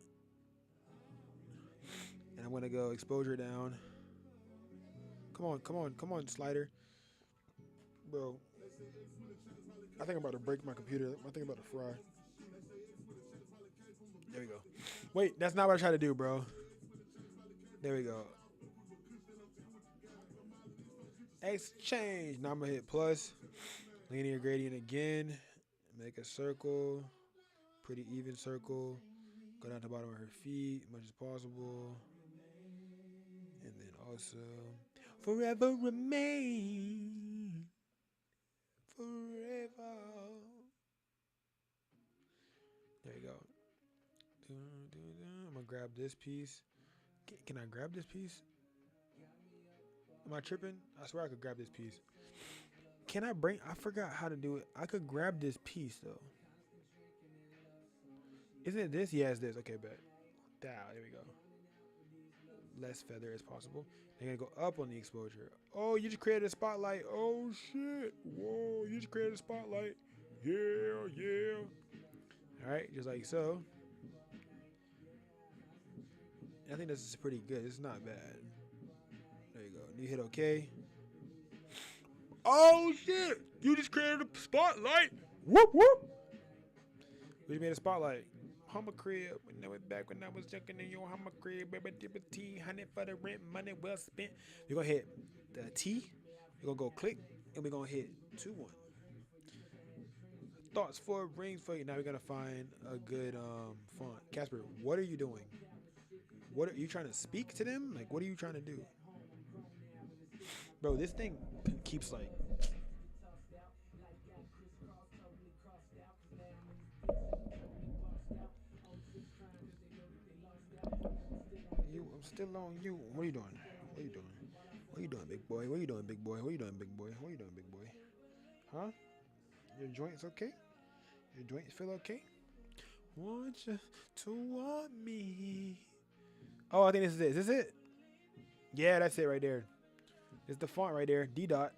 and I'm gonna go exposure down. Come on, slider. Bro, I think I'm about to break my computer. I think I'm about to fry. There we go. Wait, that's not what I tried to do, bro. There we go. Exchange. Now I'm gonna hit plus. Linear gradient again. Make a circle. Pretty even circle. Go down to the bottom of her feet as much as possible. And then also forever remain. Forever. There you go. I'm gonna grab this piece. Can I grab this piece? Am I tripping? I swear I could grab this piece. Can I bring? I forgot how to do it. I could grab this piece though. Isn't it this? Yeah, it's this. Okay, bet. There we go. Less feather as possible. They're gonna go up on the exposure. Oh, you just created a spotlight. Oh shit. Whoa, you just created a spotlight. Yeah, yeah. Alright, just like so. I think this is pretty good. It's not bad. There you go. You hit OK. Oh shit! You just created a spotlight. Whoop whoop. We just made a spotlight. Hummer crib. When I went back when I was junking in your hummer crib, baby, dip a T, 100 for the rent, money well spent. We're gonna hit the T. We're gonna go click, and we're gonna hit 2-1. Thoughts for rings for you. Now we're gonna find a good font. Casper, what are you doing? What are you trying to speak to them? Like, what are you trying to do, bro? This thing keeps like. I'm still on you. What are you doing? What are you doing? What are you doing, big boy? What are you doing, big boy? What are you doing, big boy? What are you doing, big boy? Huh? Your joints okay? Your joints feel okay? Want you to want me? Oh, I think this is it. Is this it? Yeah, that's it right there. It's the font right there. D dot.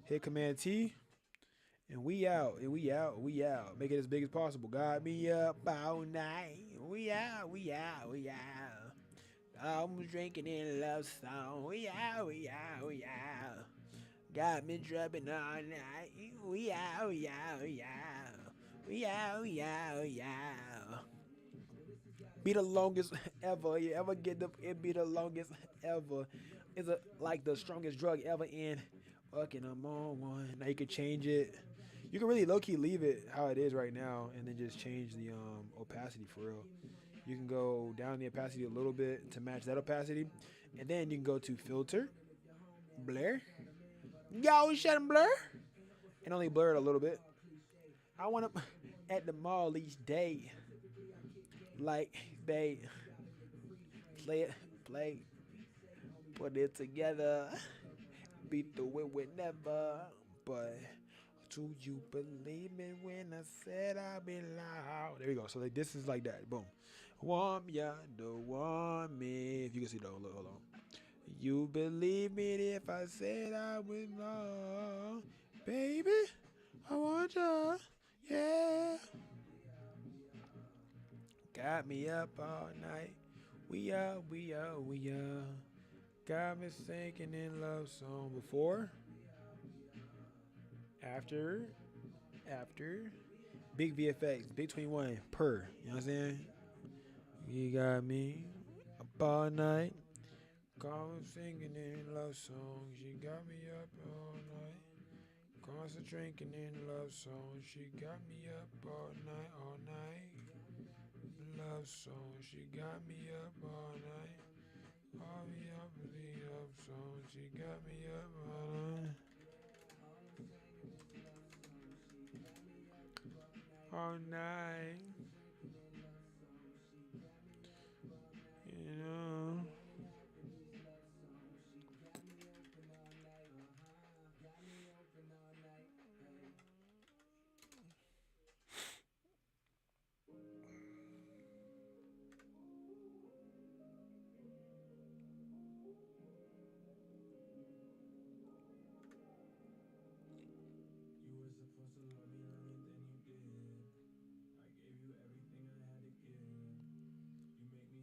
Hit Command T. And we out. And we out. We out. Make it as big as possible. Got me up all night. We out. We out. We out. I'm drinking in a love song. We out. We out. We out. Got me drumming all night. We out. We out. We out. We out. We out. We out. Be the longest ever. You ever get the? It be the longest ever. It's like the strongest drug ever in. Fucking I'm on one. Now you can change it. You can really low key leave it how it is right now, and then just change the opacity for real. You can go down the opacity a little bit to match that opacity, and then you can go to filter, blur, go shut and blur, and only blur it a little bit. I want to at the mall each day, like they play it, play, put it together, beat the it whenever, but. Do you believe me when I said I'll be loud? There we go. So like this is like that. Boom. Want ya, don't want me. If you can see though, hold on. You believe me if I said I was wrong, baby. I want ya, yeah. Got me up all night. We out, we out, we out. Got me sinking in love song before, after. Big VFX, big 21 per. You know what I'm saying? You got me up all night. Calling, singing in love songs. She got me up all night. Constant drinking in love songs. She got me up all night, all night. Love songs. She got me up all night. All me up with the love songs. She got me up all night. All night, you know.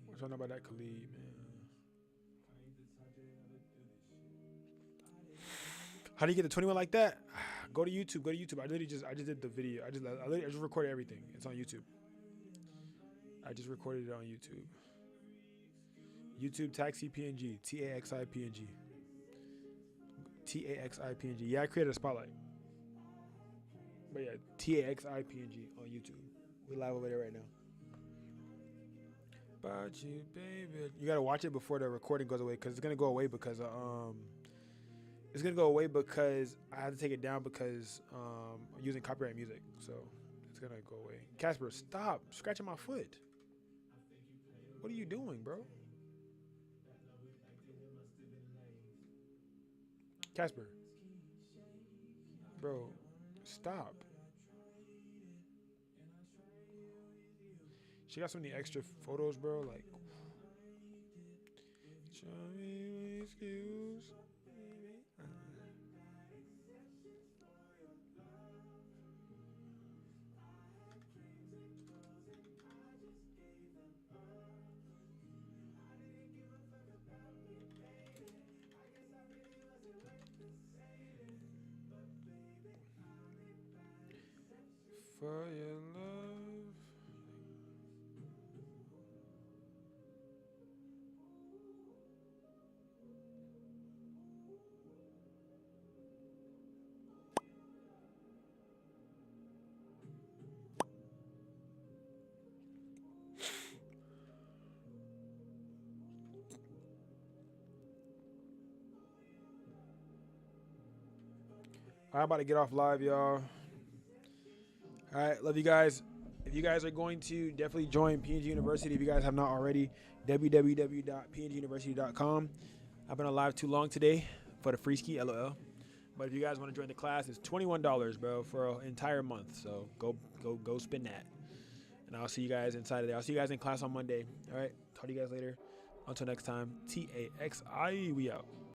What's on about that Khalid, man? How do you get to 21 like that? Go to YouTube. Go to YouTube. I just did the video. I just recorded everything. It's on YouTube. I just recorded it on YouTube. YouTube Taxi PNG. TAXI PNG. TAXI PNG. Yeah, I created a spotlight. But yeah, TAXI PNG on YouTube. We live over there right now. About you, baby. You gotta watch it before the recording goes away, because it's gonna go away because it's gonna go away because I had to take it down because I'm using copyright music, so it's gonna go away. Casper, stop scratching my foot. What are you doing, bro? Casper, bro, stop. She got so many extra photos, bro. Like, show me excuse. For your love. I'm about to get off live, y'all. All right, love you guys. If you guys are going to, definitely join PNG University. If you guys have not already, www.pnguniversity.com. I've been on live too long today for the free ski, LOL. But if you guys want to join the class, it's $21, bro, for an entire month. So go spend that. And I'll see you guys inside of there. I'll see you guys in class on Monday. All right, talk to you guys later. Until next time, TAXI, we out.